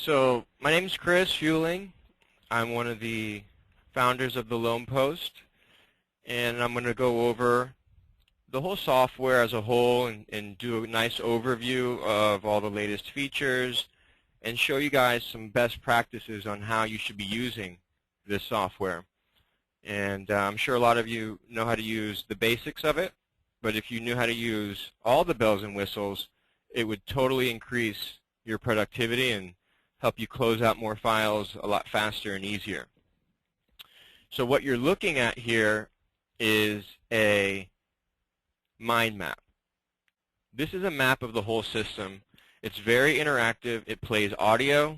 So my name is Chris Fueling. I'm one of the founders of the Loan Post, and I'm going to go over the whole software as a whole and do a nice overview of all the latest features and show you guys some best practices on how you should be using this software. And I'm sure a lot of you know how to use the basics of it, but if you knew how to use all the bells and whistles, it would totally increase your productivity and help you close out more files a lot faster and easier. So what you're looking at here is a mind map. This is a map of the whole system. It's very interactive. It plays audio.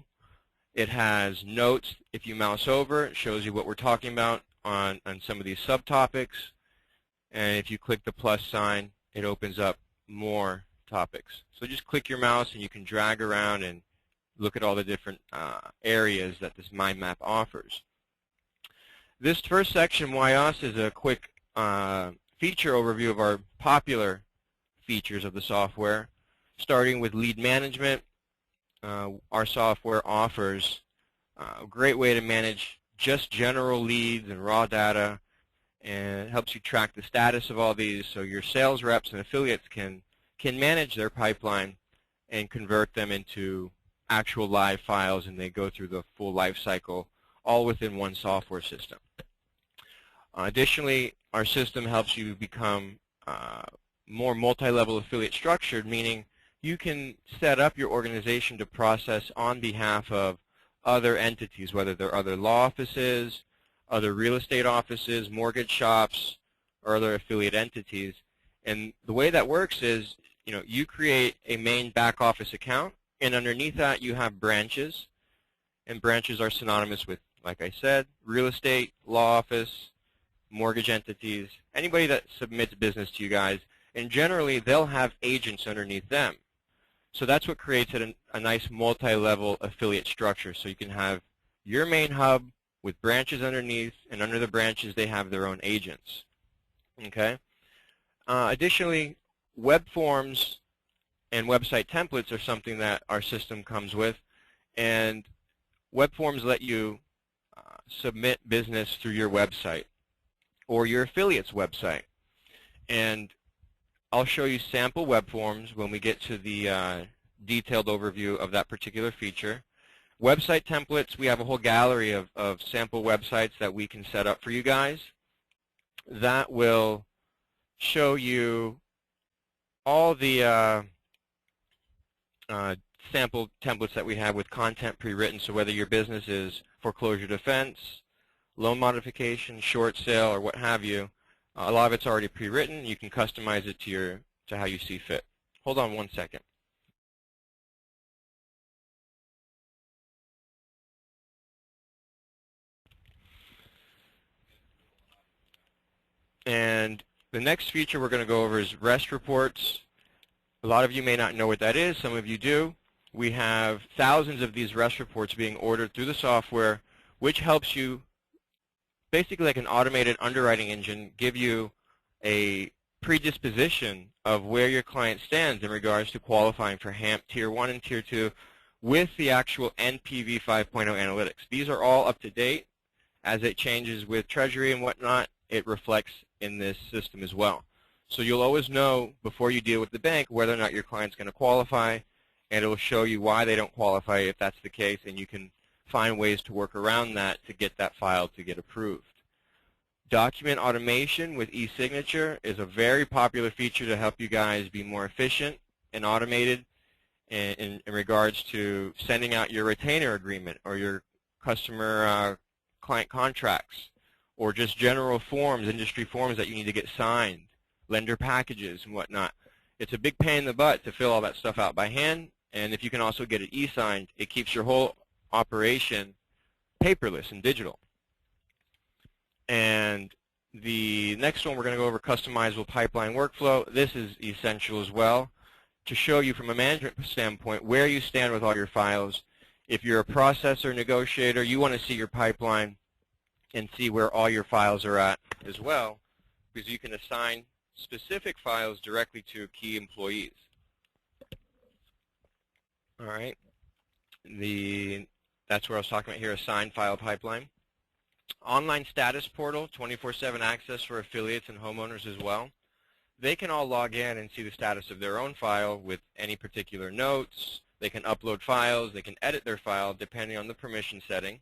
It has notes. If you mouse over, it shows you what we're talking about on some of these subtopics. And if you click the plus sign, it opens up more topics. So just click your mouse and you can drag around and look at all the different areas that this mind map offers. This first section, Why Us, is a quick feature overview of our popular features of the software. Starting with lead management, our software offers a great way to manage just general leads and raw data, and it helps you track the status of all these so your sales reps and affiliates can manage their pipeline and convert them into actual live files, and they go through the full life cycle all within one software system. Additionally, our system helps you become more multi-level affiliate structured, meaning you can set up your organization to process on behalf of other entities, whether they're other law offices, other real estate offices, mortgage shops, or other affiliate entities. And the way that works is, you create a main back office account, and underneath that you have branches, and branches are synonymous with, like I said, real estate, law office, mortgage entities, anybody that submits business to you guys, and generally they'll have agents underneath them. So that's what creates a nice multi-level affiliate structure. So you can have your main hub with branches underneath, and under the branches they have their own agents. Okay. Additionally, web forms and website templates are something that our system comes with, and web forms let you submit business through your website or your affiliate's website. And I'll show you sample web forms when we get to the detailed overview of that particular feature. Website templates, we have a whole gallery of sample websites that we can set up for you guys. That will show you all the sample templates that we have with content pre-written. So whether your business is foreclosure defense, loan modification, short sale, or what have you, a lot of it's already pre-written. You can customize it to how you see fit. Hold on one second. And the next feature we're going to go over is REST reports. A lot of you may not know what that is. Some of you do. We have thousands of these REST reports being ordered through the software, which helps you, basically like an automated underwriting engine, give you a predisposition of where your client stands in regards to qualifying for HAMP Tier 1 and Tier 2 with the actual NPV 5.0 analytics. These are all up to date. As it changes with Treasury and whatnot, it reflects in this system as well. So you'll always know before you deal with the bank whether or not your client's going to qualify, and it will show you why they don't qualify if that's the case, and you can find ways to work around that to get that file to get approved. Document automation with e-signature is a very popular feature to help you guys be more efficient and automated in regards to sending out your retainer agreement or your customer client contracts, or just general forms, industry forms that you need to get signed, lender packages and whatnot. It's a big pain in the butt to fill all that stuff out by hand, and if you can also get it e-signed, it keeps your whole operation paperless and digital. And the next one we're going to go over, customizable pipeline workflow. This is essential as well to show you from a management standpoint where you stand with all your files. If you're a processor, negotiator, you want to see your pipeline and see where all your files are at as well, because you can assign specific files directly to key employees. All right. That's where I was talking about here, a signed file pipeline. Online status portal, 24/7 access for affiliates and homeowners as well. They can all log in and see the status of their own file with any particular notes. They can upload files. They can edit their file depending on the permission setting.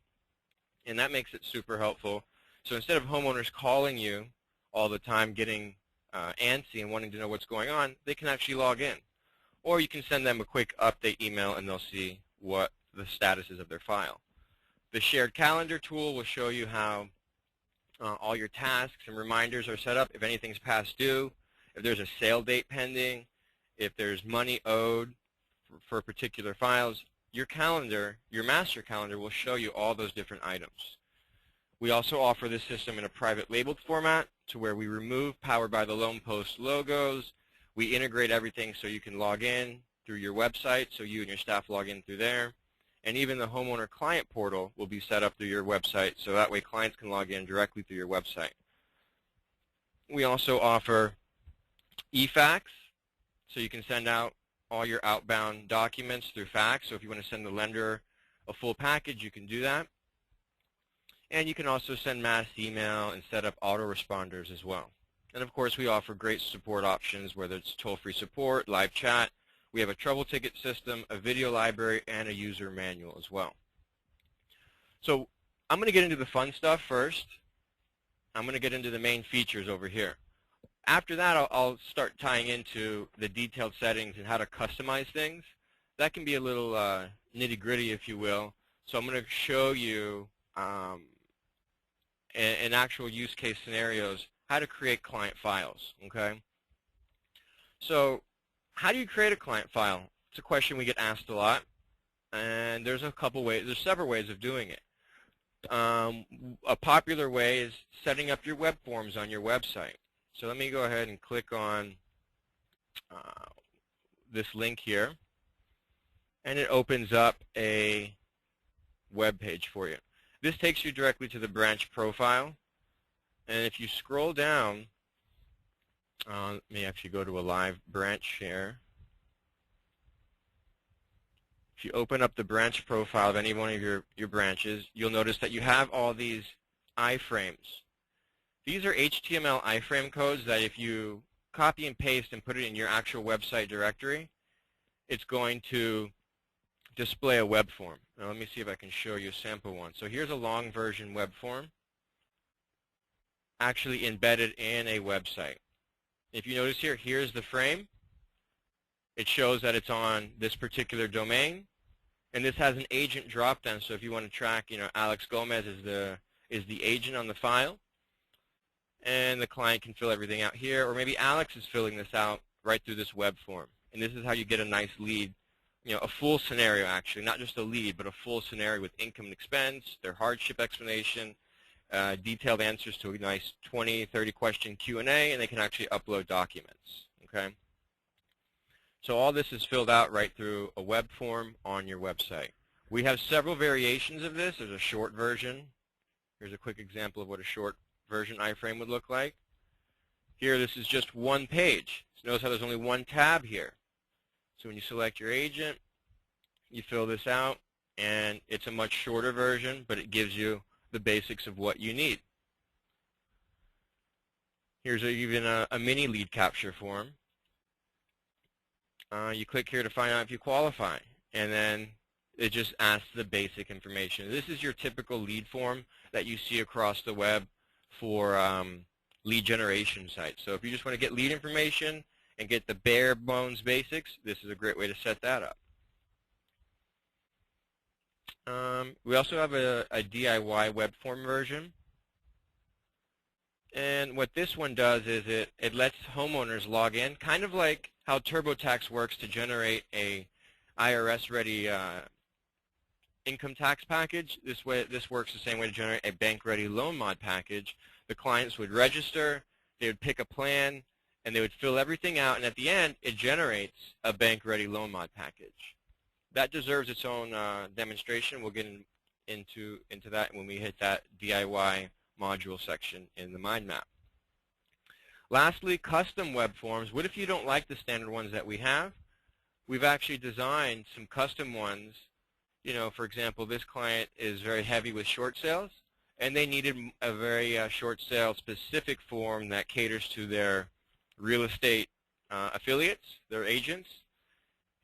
And that makes it super helpful. So instead of homeowners calling you all the time getting antsy and wanting to know what's going on, they can actually log in. Or you can send them a quick update email and they'll see what the status is of their file. The shared calendar tool will show you how all your tasks and reminders are set up if anything's past due, if there's a sale date pending, if there's money owed for particular files. Your calendar, your master calendar, will show you all those different items. We also offer this system in a private labeled format to where we remove Powered by the Loan Post logos. We integrate everything so you can log in through your website, so you and your staff log in through there. And even the homeowner client portal will be set up through your website, so that way clients can log in directly through your website. We also offer e-fax, so you can send out all your outbound documents through fax. So if you want to send the lender a full package, you can do that. And you can also send mass email and set up autoresponders as well. And of course, we offer great support options, whether it's toll-free support, live chat. We have a trouble ticket system, a video library, and a user manual as well. So I'm going to get into the fun stuff first. I'm going to get into the main features over here. After that, I'll start tying into the detailed settings and how to customize things. That can be a little nitty-gritty, if you will. So I'm going to show you in actual use case scenarios how to create client files. Okay. So how do you create a client file? It's a question we get asked a lot, and there's a couple ways. There's several ways of doing it. A popular way is setting up your web forms on your website. So let me go ahead and click on this link here, and it opens up a web page for you. This takes you directly to the branch profile, and if you scroll down, let me actually go to a live branch here. If you open up the branch profile of any one of your branches, you'll notice that you have all these iframes. These are HTML iframe codes that if you copy and paste and put it in your actual website directory, it's going to display a web form. Now let me see if I can show you a sample one. So here's a long version web form actually embedded in a website. If you notice here, here's the frame. It shows that it's on this particular domain, and this has an agent dropdown. So if you want to track, Alex Gomez is the agent on the file, and the client can fill everything out here, or maybe Alex is filling this out right through this web form. And this is how you get a nice lead, a full scenario actually, not just a lead, but a full scenario with income and expense, their hardship explanation, detailed answers to a nice 20, 30 question Q&A, and they can actually upload documents. Okay. So all this is filled out right through a web form on your website. We have several variations of this. There's a short version. Here's a quick example of what a short version iframe would look like. Here, this is just one page. So notice how there's only one tab here. So when you select your agent, you fill this out, and it's a much shorter version, but it gives you the basics of what you need. Here's even a mini lead capture form. You click here to find out if you qualify, and then it just asks the basic information. This is your typical lead form that you see across the web for lead generation sites. So if you just want to get lead information and get the bare bones basics, this is a great way to set that up. We also have a DIY web form version. And what this one does is it lets homeowners log in, kind of like how TurboTax works to generate a IRS-ready income tax package. This works the same way to generate a bank-ready loan mod package. The clients would register, they would pick a plan, and they would fill everything out, and at the end, it generates a bank-ready loan mod package. That deserves its own demonstration. We'll get into that when we hit that DIY module section in the mind map. Lastly, custom web forms. What if you don't like the standard ones that we have? We've actually designed some custom ones For example, this client is very heavy with short sales, and they needed a very short sale specific form that caters to their real estate affiliates, their agents,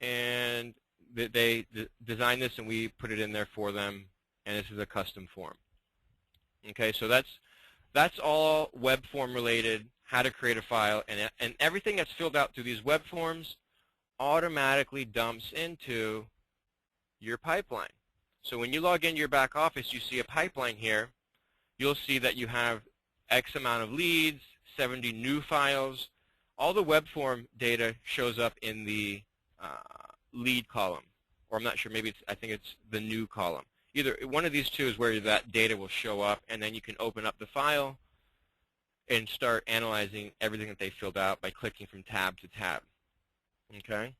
and they designed this, and we put it in there for them, and this is a custom form. Okay, so that's all web form related, how to create a file, and everything that's filled out through these web forms automatically dumps into your pipeline. So when you log into your back office, you see a pipeline here. You'll see that you have X amount of leads, 70 new files. All the web form data shows up in the lead column, or I'm not sure, maybe I think it's the new column. Either one of these two is where that data will show up, and then you can open up the file and start analyzing everything that they filled out by clicking from tab to tab. Okay.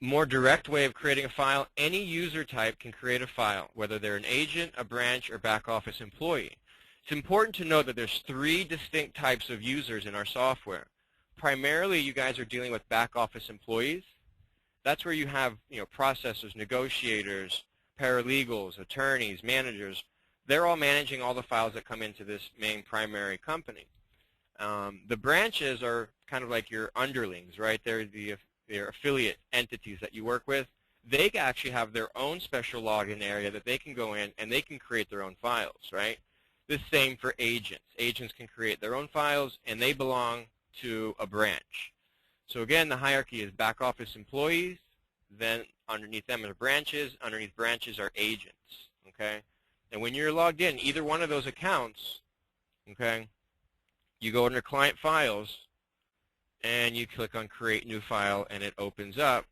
More direct way of creating a file, any user type can create a file, whether they're an agent, a branch, or back office employee. It's important to note that there's 3 distinct types of users in our software. Primarily, you guys are dealing with back office employees. That's where you have processors, negotiators, paralegals, attorneys, managers. They're all managing all the files that come into this main primary company. The branches are kind of like your underlings, right? They're their affiliate entities that you work with. They actually have their own special login area that they can go in, and they can create their own files, right? The same for agents. Agents can create their own files, and they belong to a branch. So again, the hierarchy is back office employees, then underneath them are branches, underneath branches are agents, okay? And when you're logged in, either one of those accounts, okay, you go under client files, and you click on create new file, and it opens up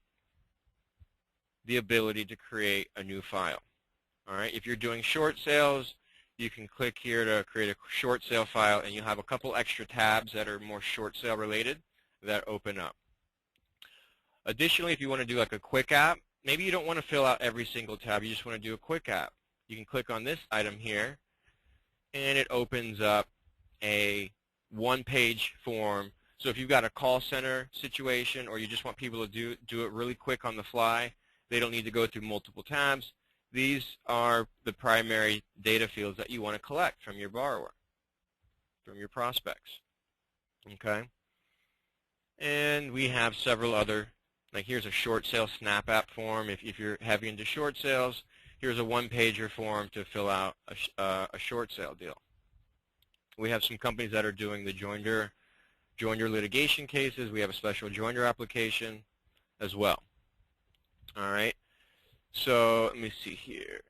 the ability to create a new file. All right, if you're doing short sales, you can click here to create a short sale file, and you have a couple extra tabs that are more short sale related that open up. Additionally, if you want to do like a quick app, maybe you don't want to fill out every single tab, you just want to do a quick app. You can click on this item here, and it opens up a one-page form. So if you've got a call center situation, or you just want people to do it really quick on the fly, they don't need to go through multiple tabs. These are the primary data fields that you want to collect from your borrower, from your prospects. Okay? And we have several other, like here's a short sale snap app form. If you're heavy into short sales, here's a one-pager form to fill out a short sale deal. We have some companies that are doing the joinder litigation cases. We have a special joinder application as well. All right. So let me see here.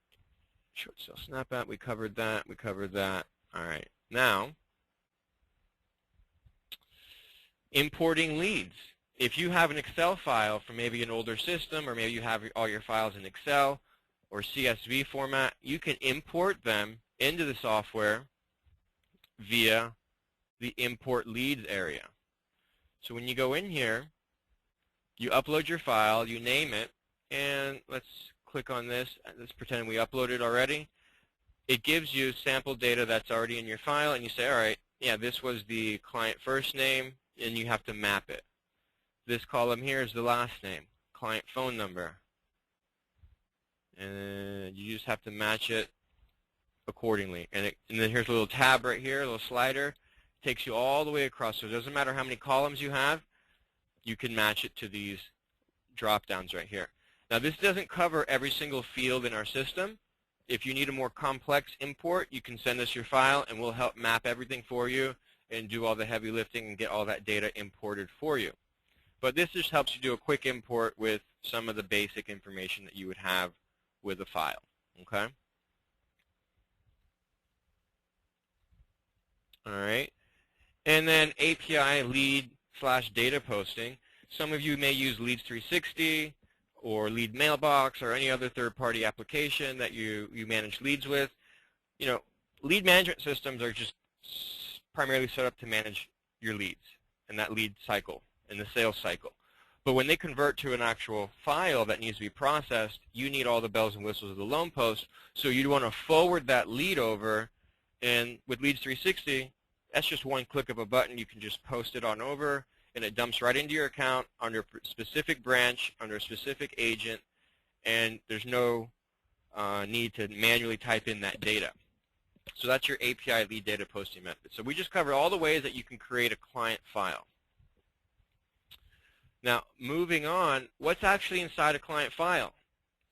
Short sale snap app, we covered that. We covered that. All right. Now, importing leads. If you have an Excel file from maybe an older system, or maybe you have all your files in Excel or CSV format, you can import them into the software via the import leads area. So when you go in here, you upload your file, you name it, and let's click on this. Let's pretend we uploaded already. It gives you sample data that's already in your file, and you say, all right, yeah, this was the client first name, and you have to map it. This column here is the last name, client phone number. And you just have to match it accordingly. And then here's a little tab right here, a little slider. It takes you all the way across. So it doesn't matter how many columns you have, you can match it to these drop downs right here. Now this doesn't cover every single field in our system. If you need a more complex import, you can send us your file, and we'll help map everything for you and do all the heavy lifting and get all that data imported for you. But this just helps you do a quick import with some of the basic information that you would have with a file. Okay? All right. And then API lead/data posting. Some of you may use Leads 360 or Lead Mailbox or any other third-party application that you manage leads with. You know, lead management systems are just primarily set up to manage your leads and that lead cycle and the sales cycle. But when they convert to an actual file that needs to be processed, you need all the bells and whistles of the loan post. So you'd want to forward that lead over, and with Leads 360, that's just one click of a button. You can just post it on over, and it dumps right into your account under a specific branch, under a specific agent, and there's no need to manually type in that data. So that's your API lead data posting method. So we just covered all the ways that you can create a client file. Now, moving on, what's actually inside a client file?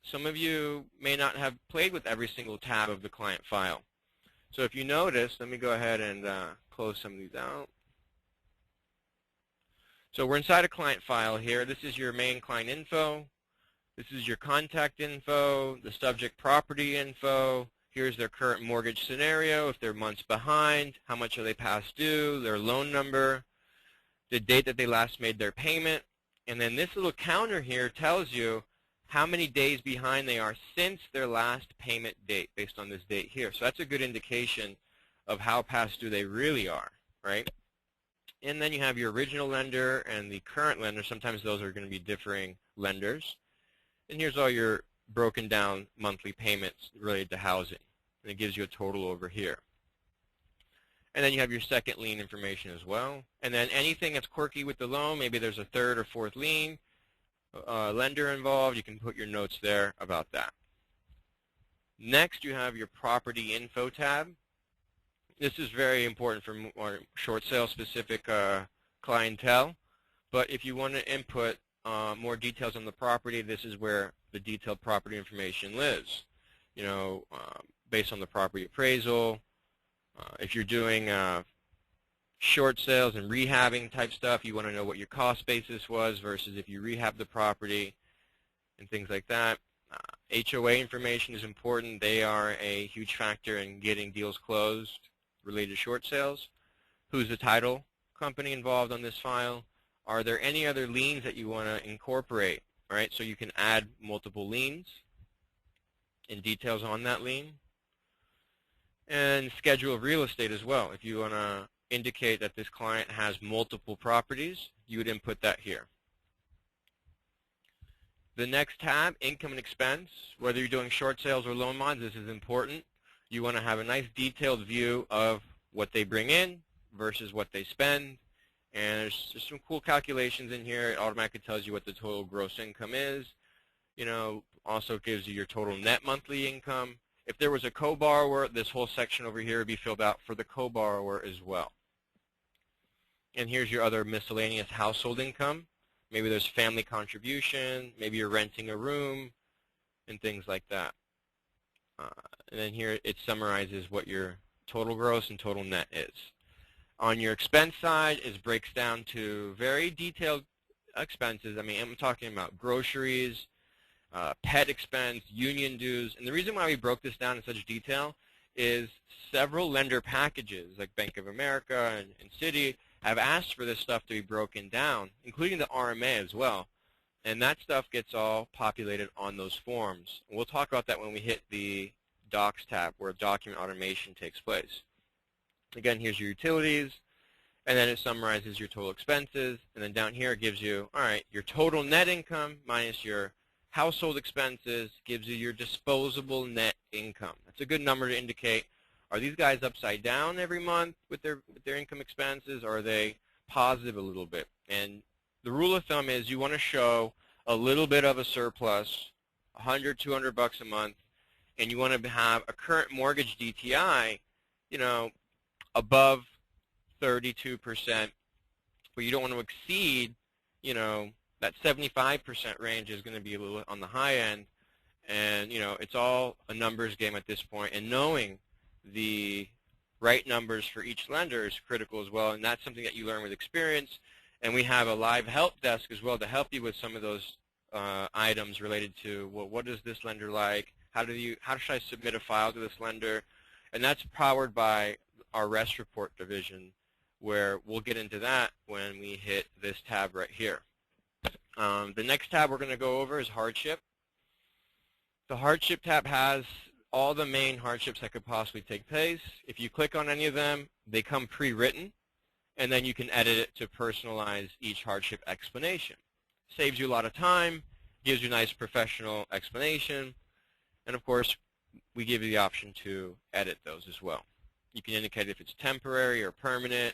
Some of you may not have played with every single tab of the client file. So if you notice, let me go ahead and close some of these out. So we're inside a client file here. This is your main client info. This is your contact info, the subject property info. Here's their current mortgage scenario, if they're months behind, how much are they past due, their loan number, the date that they last made their payment. And then this little counter here tells you how many days behind they are since their last payment date based on this date here. So that's a good indication of how past due they really are, right? And then you have your original lender and the current lender. Sometimes those are going to be differing lenders. And here's all your broken down monthly payments related to housing. And it gives you a total over here. And then you have your second lien information as well. And then anything that's quirky with the loan, maybe there's a third or fourth lien lender involved, you can put your notes there about that. Next, you have your property info tab. This is very important for more short sale specific clientele. But if you want to input more details on the property, this is where the detailed property information lives. You know, based on the property appraisal. If you're doing short sales and rehabbing type stuff, you want to know what your cost basis was versus if you rehab the property and things like that. HOA information is important. They are a huge factor in getting deals closed related to short sales. Who's the title company involved on this file? Are there any other liens that you want to incorporate? All right, so you can add multiple liens and details on that lien. And schedule of real estate as well. If you want to indicate that this client has multiple properties, you would input that here. The next tab, income and expense. Whether you're doing short sales or loan mods, this is important. You want to have a nice detailed view of what they bring in versus what they spend. And there's just some cool calculations in here. It automatically tells you what the total gross income is. You know, also gives you your total net monthly income. If there was a co-borrower, this whole section over here would be filled out for the co-borrower as well. And here's your other miscellaneous household income. Maybe there's family contribution, maybe you're renting a room, and things like that. And then here it summarizes what your total gross and total net is. On your expense side, it breaks down to very detailed expenses. I mean, I'm talking about groceries, pet expense, union dues. And the reason why we broke this down in such detail is several lender packages like Bank of America and Citi have asked for this stuff to be broken down, including the RMA as well. And that stuff gets all populated on those forms. And we'll talk about that when we hit the Docs tab where document automation takes place. Again, here's your utilities, and then it summarizes your total expenses. And then down here it gives you, all right, your total net income minus your household expenses gives you your disposable net income. That's a good number to indicate, are these guys upside down every month with their income expenses, or are they positive a little bit? And the rule of thumb is you want to show a little bit of a surplus, $100, $200 a month, and you want to have a current mortgage DTI, you know, above 32%, but you don't want to exceed, you know, that 75% range is going to be a little on the high end. And, you know, it's all a numbers game at this point, and knowing the right numbers for each lender is critical as well, and that's something that you learn with experience. And we have a live help desk as well to help you with some of those items related to, well, what is this lender like? How should I submit a file to this lender? And that's powered by our REST report division, where we'll get into that when we hit this tab right here. The next tab we're going to go over is hardship. The hardship tab has all the main hardships that could possibly take place. If you click on any of them, they come pre-written, and then you can edit it to personalize each hardship explanation. Saves you a lot of time, gives you a nice professional explanation, and of course, we give you the option to edit those as well. You can indicate if it's temporary or permanent,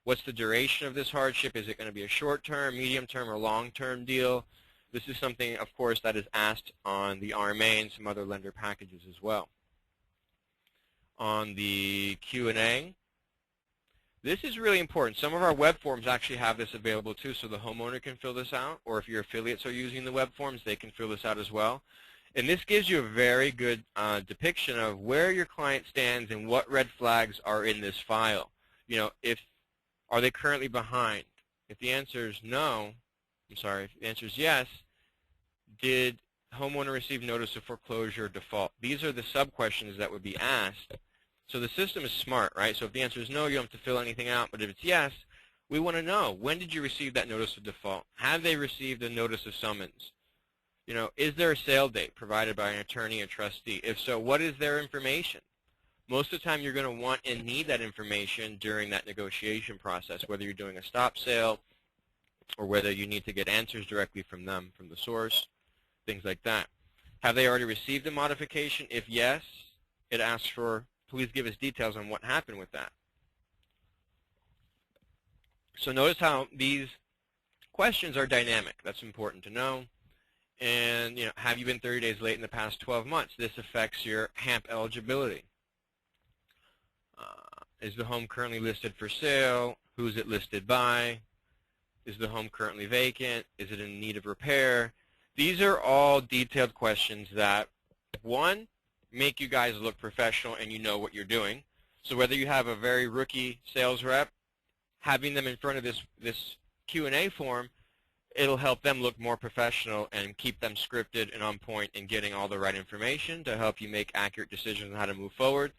What's the duration of this hardship? Is it going to be a short-term, medium-term, or long-term deal? This is something, of course, that is asked on the RMA and some other lender packages as well. On the Q&A, this is really important. Some of our web forms actually have this available too, so the homeowner can fill this out, or if your affiliates are using the web forms, they can fill this out as well. And this gives you a very good depiction of where your client stands and what red flags are in this file. You know, are they currently behind? If the answer is no, if the answer is yes, did homeowner receive notice of foreclosure or default? These are the sub-questions that would be asked. So the system is smart, right? So if the answer is no, you don't have to fill anything out. But if it's yes, we want to know, when did you receive that notice of default? Have they received a notice of summons? You know, is there a sale date provided by an attorney or trustee? If so, what is their information? Most of the time you're going to want and need that information during that negotiation process, whether you're doing a stop sale or whether you need to get answers directly from them, from the source, things like that. Have they already received a modification? If yes, it asks for, please give us details on what happened with that. So notice how these questions are dynamic. That's important to know. And, you know, have you been 30 days late in the past 12 months? This affects your HAMP eligibility. Is the home currently listed for sale? Who is it listed by? Is the home currently vacant? Is it in need of repair? These are all detailed questions that, one, make you guys look professional and you know what you're doing. So whether you have a very rookie sales rep, having them in front of this Q&A form, it'll help them look more professional and keep them scripted and on point and getting all the right information to help you make accurate decisions on how to move forward.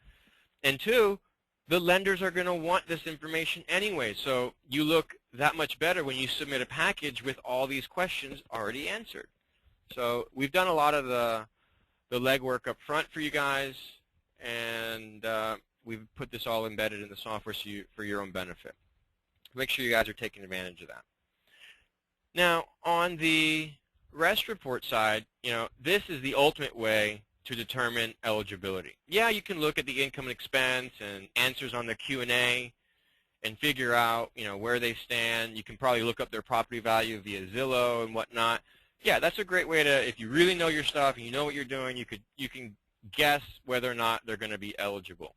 And two, the lenders are going to want this information anyway, so you look that much better when you submit a package with all these questions already answered. So we've done a lot of the legwork up front for you guys, and we've put this all embedded in the software for your own benefit. Make sure you guys are taking advantage of that. Now, on the REST report side, you know, this is the ultimate way to determine eligibility. Yeah, you can look at the income and expense and answers on the Q&A and figure out, you know, where they stand. You can probably look up their property value via Zillow and whatnot. Yeah, that's a great way to, if you really know your stuff and you know what you're doing, you can guess whether or not they're going to be eligible.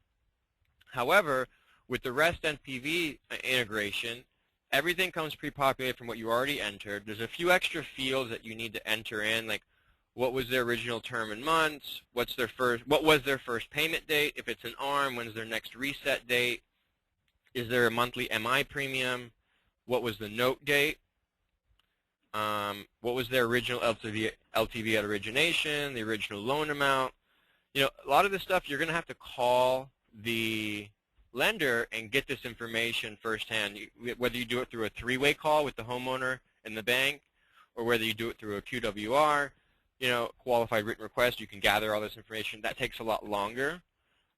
However, with the REST NPV integration, everything comes pre-populated from what you already entered. There's a few extra fields that you need to enter in, like what was their original term in months, what was their first payment date, if it's an ARM, when's their next reset date, is there a monthly MI premium, what was the note date, what was their original LTV at origination, the original loan amount. You know, a lot of this stuff you're going to have to call the lender and get this information firsthand, whether you do it through a three-way call with the homeowner and the bank, or whether you do it through a QWR, you know, qualified written request. You can gather all this information. That takes a lot longer.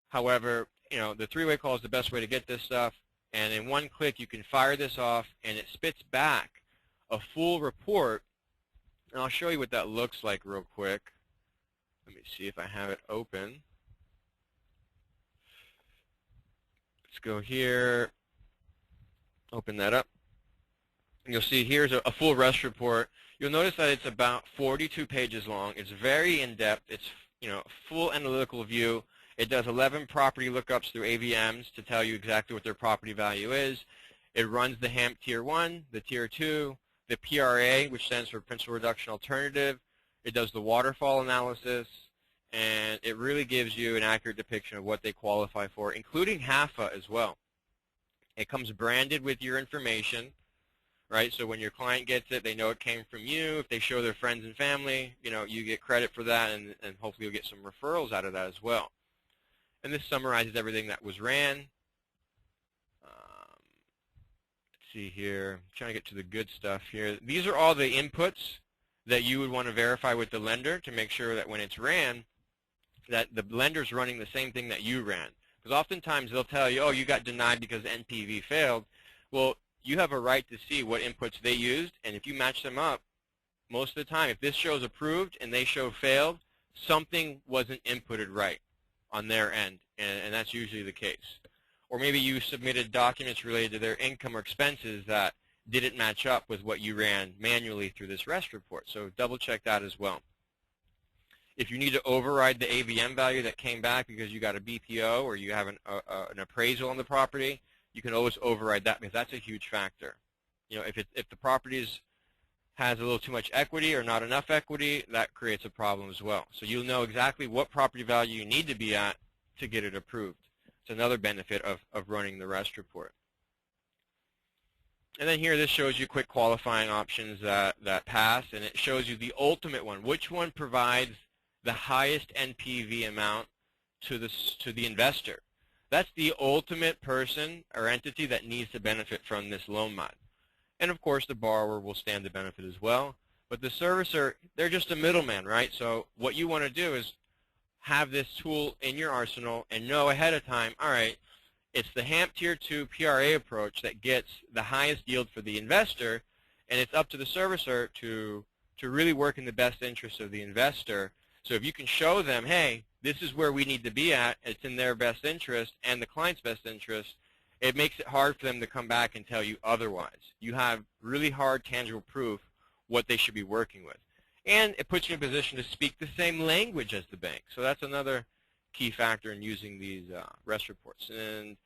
However, you know, the three-way call is the best way to get this stuff, and in one click you can fire this off and it spits back a full report. And I'll show you what that looks like real quick. Let me see if I have it open. Let's go here, open that up, and you'll see here's a full REST report. You'll notice that it's about 42 pages long. It's very in-depth. It's, you know, a full analytical view. It does 11 property lookups through AVMs to tell you exactly what their property value is. It runs the HAMP Tier 1, the Tier 2, the PRA, which stands for Principal Reduction Alternative. It does the waterfall analysis, and it really gives you an accurate depiction of what they qualify for, including HAFA as well. It comes branded with your information, right? So when your client gets it, they know it came from you. If they show their friends and family, you know, you get credit for that, and hopefully you'll get some referrals out of that as well. And this summarizes everything that was ran. Let's see here. I'm trying to get to the good stuff here. These are all the inputs that you would want to verify with the lender to make sure that when it's ran, that the lender's running the same thing that you ran. Because oftentimes they'll tell you, oh, you got denied because NPV failed. Well, you have a right to see what inputs they used, and if you match them up, most of the time, if this shows approved and they show failed, something wasn't inputted right on their end, and that's usually the case. or maybe you submitted documents related to their income or expenses that didn't match up with what you ran manually through this REST report. So double check that as well. If you need to override the AVM value that came back because you got a BPO or you have an appraisal on the property, you can always override that because that's a huge factor. You know, if the property has a little too much equity or not enough equity, that creates a problem as well. So you'll know exactly what property value you need to be at to get it approved. It's another benefit of running the REST report. And then here, this shows you quick qualifying options that pass, and it shows you the ultimate one. Which one provides the highest NPV amount to the investor? That's the ultimate person or entity that needs to benefit from this loan mod. And of course, the borrower will stand to benefit as well. But the servicer, they're just a middleman, right? So what you want to do is have this tool in your arsenal and know ahead of time, all right, it's the HAMP Tier 2 PRA approach that gets the highest yield for the investor, and it's up to the servicer to really work in the best interest of the investor. So if you can show them, hey, this is where we need to be at, it's in their best interest and the client's best interest, it makes it hard for them to come back and tell you otherwise. You have really hard, tangible proof what they should be working with. And it puts you in a position to speak the same language as the bank. So that's another key factor in using these REST reports. And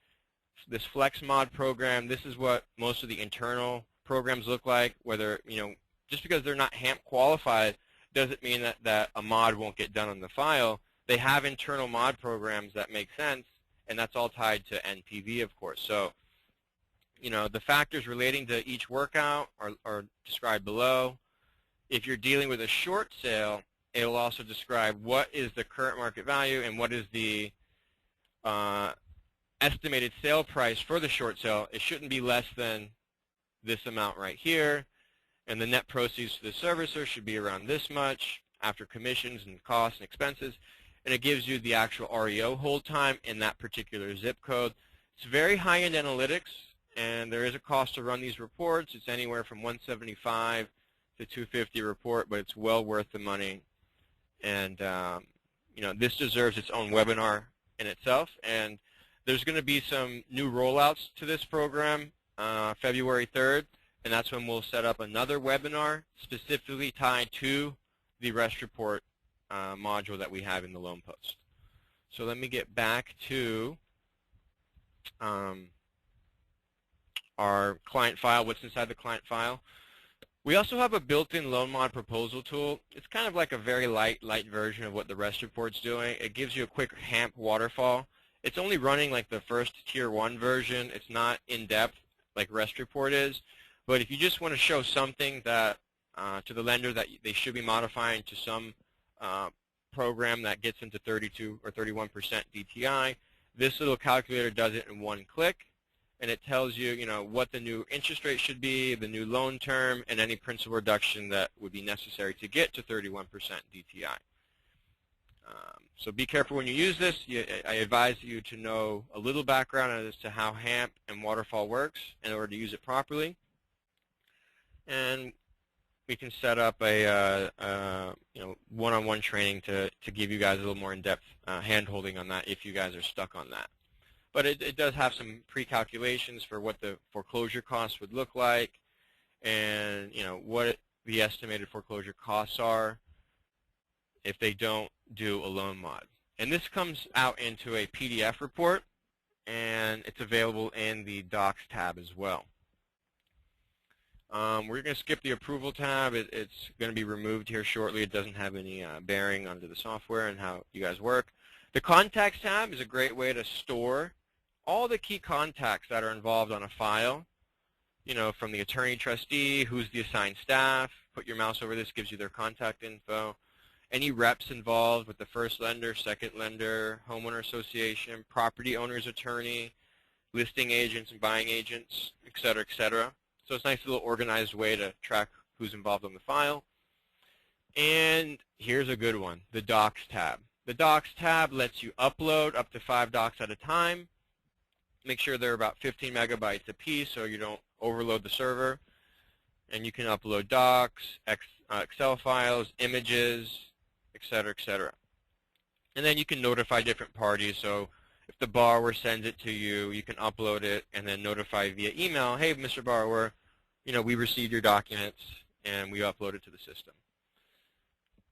this Flex Mod program, this is what most of the internal programs look like. Whether, just because they're not HAMP qualified doesn't mean that a mod won't get done on the file. They have internal mod programs that make sense, and that's all tied to NPV, of course. So, the factors relating to each workout are described below. If you're dealing with a short sale, it'll also describe what is the current market value and what is the estimated sale price for the short sale. It shouldn't be less than this amount right here, and the net proceeds to the servicer should be around this much after commissions and costs and expenses, and it gives you the actual REO hold time in that particular zip code. It's very high-end analytics, and there is a cost to run these reports. It's anywhere from $175 to $250 a report, but it's well worth the money. And this deserves its own webinar in itself. And there's going to be some new rollouts to this program February 3rd, and that's when we'll set up another webinar specifically tied to the REST report module that we have in the loan post. So let me get back to our client file, what's inside the client file. We also have a built-in loan mod proposal tool. It's kind of like a very light version of what the REST report's doing. It gives you a quick HAMP waterfall. It's only running like the first Tier 1 version. It's not in-depth like REST report is. But if you just want to show something that to the lender that they should be modifying to some program that gets into 32 or 31% DTI, this little calculator does it in one click. And it tells you, what the new interest rate should be, the new loan term, and any principal reduction that would be necessary to get to 31% DTI. So be careful when you use this. I advise you to know a little background as to how HAMP and Waterfall works in order to use it properly. And we can set up a one-on-one training to give you guys a little more in-depth hand-holding on that if you guys are stuck on that. But it does have some pre-calculations for what the foreclosure costs would look like, and what the estimated foreclosure costs are if they don't do a loan mod. And this comes out into a PDF report, and it's available in the Docs tab as well. We're going to skip the Approval tab. It's going to be removed here shortly. It doesn't have any bearing onto the software and how you guys work. The Contacts tab is a great way to store all the key contacts that are involved on a file, from the attorney trustee, who's the assigned staff. Put your mouse over this, gives you their contact info. Any reps involved with the first lender, second lender, homeowner association, property owner's attorney, listing agents and buying agents, et cetera, et cetera. So it's a nice little organized way to track who's involved on the file. And here's a good one, the Docs tab. The Docs tab lets you upload up to 5 docs at a time. Make sure they're about 15 megabytes a piece so you don't overload the server. And you can upload docs, Excel files, images, et cetera, et cetera. And then you can notify different parties. So if the borrower sends it to you, you can upload it and then notify via email, hey, Mr. Borrower, we received your documents and we upload it to the system.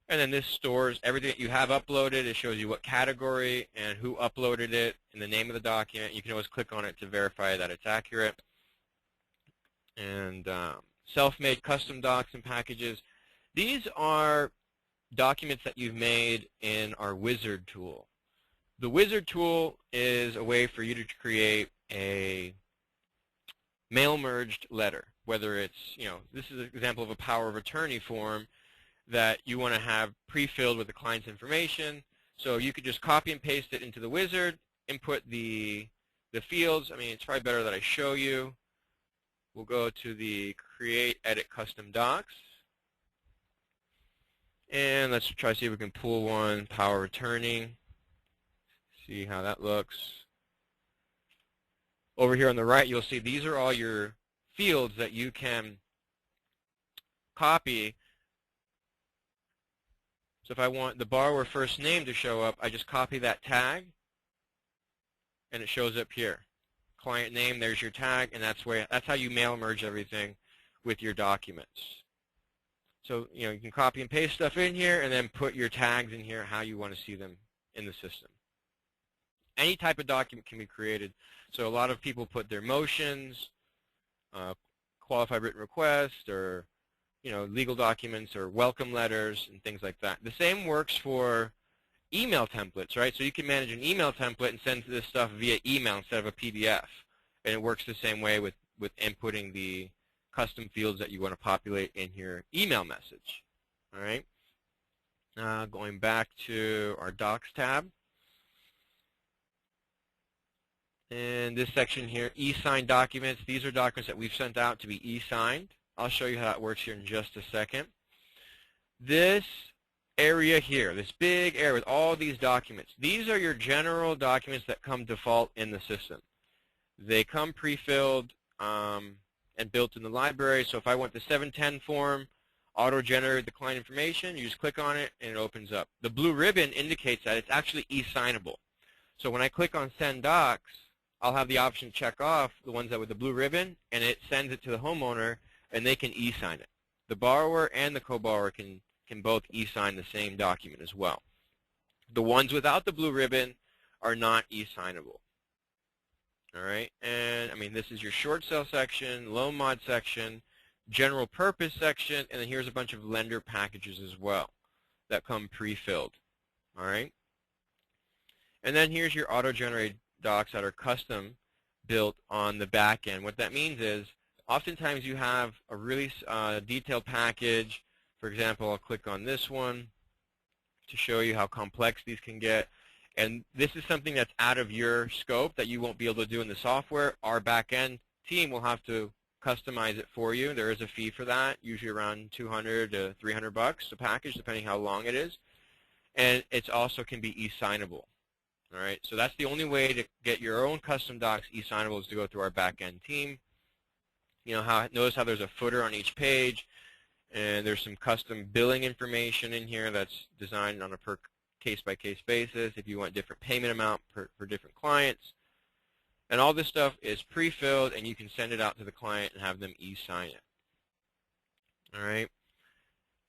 And then this stores everything that you have uploaded. It shows you what category and who uploaded it and the name of the document. You can always click on it to verify that it's accurate. And self-made custom docs and packages. These are documents that you've made in our Wizard tool. The Wizard tool is a way for you to create a mail-merged letter, whether it's, this is an example of a power of attorney form that you want to have pre-filled with the client's information. So you could just copy and paste it into the Wizard, input the fields. I mean, it's probably better that I show you. We'll go to the Create, Edit Custom Docs. And let's try to see if we can pull one, power of attorney. See how that looks. Over here on the right, you'll see these are all your fields that you can copy. So if I want the borrower first name to show up, I just copy that tag, and it shows up here. Client name, there's your tag, and that's how you mail merge everything with your documents. So you can copy and paste stuff in here, and then put your tags in here how you want to see them in the system. Any type of document can be created. So a lot of people put their motions, qualified written request, or legal documents or welcome letters and things like that. The same works for email templates, right? So you can manage an email template and send this stuff via email instead of a PDF. And it works the same way with inputting the custom fields that you want to populate in your email message. All right. Going back to our Docs tab. And this section here, e-signed documents. These are documents that we've sent out to be e-signed. I'll show you how it works here in just a second. This area here, this big area with all these documents, these are your general documents that come default in the system. They come pre-filled and built in the library. So if I want the 710 form, auto-generate the client information, you just click on it and it opens up. The blue ribbon indicates that it's actually e-signable. So when I click on Send Docs, I'll have the option to check off the ones that with the blue ribbon, and it sends it to the homeowner, and they can e-sign it. The borrower and the co-borrower can both e-sign the same document as well. The ones without the blue ribbon are not e-signable. All right, and I mean, this is your short sale section, loan mod section, general purpose section, and then here's a bunch of lender packages as well that come pre-filled. All right, and then here's your auto-generated docs that are custom built on the back end. What that means is oftentimes you have a really detailed package. For example, I'll click on this one to show you how complex these can get. And this is something that's out of your scope that you won't be able to do in the software. Our back-end team will have to customize it for you. There is a fee for that, usually around $200 to $300 a package, depending how long it is. And it also can be e-signable. All right, so that's the only way to get your own custom docs e-signable is to go through our back-end team. Notice how there's a footer on each page, and there's some custom billing information in here that's designed on a per case-by-case basis if you want different payment amount for different clients. And all this stuff is pre-filled, and you can send it out to the client and have them e-sign it. All right,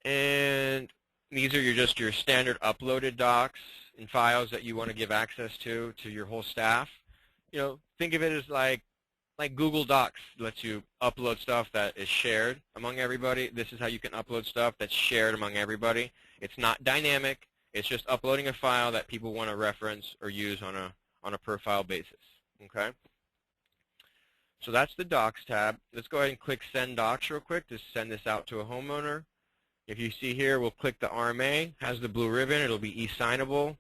and these are just your standard uploaded docs and files that you want to give access to your whole staff. Think of it as like Google Docs lets you upload stuff that is shared among everybody. This is how you can upload stuff that's shared among everybody. It's not dynamic. It's just uploading a file that people want to reference or use on a per file basis. Okay. So that's the Docs tab. Let's go ahead and click Send Docs real quick to send this out to a homeowner. If you see here, we'll click the RMA. Has the blue ribbon. It'll be e-signable.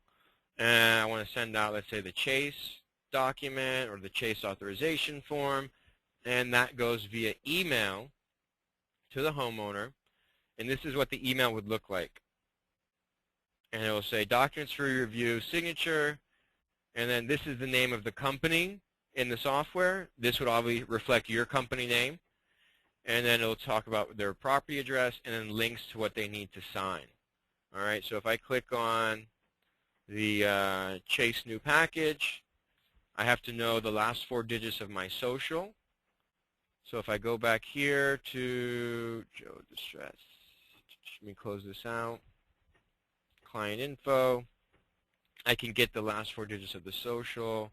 And I want to send out, let's say, the Chase document or the Chase authorization form, and that goes via email to the homeowner. And this is what the email would look like. And it will say documents for review, signature, and then this is the name of the company in the software. This would obviously reflect your company name. And then it'll talk about their property address and then links to what they need to sign. All right, so if I click on the Chase new package, I have to know the last 4 digits of my social. So if I go back here to Joe Distress, let me close this out, client info, I can get the last 4 digits of the social,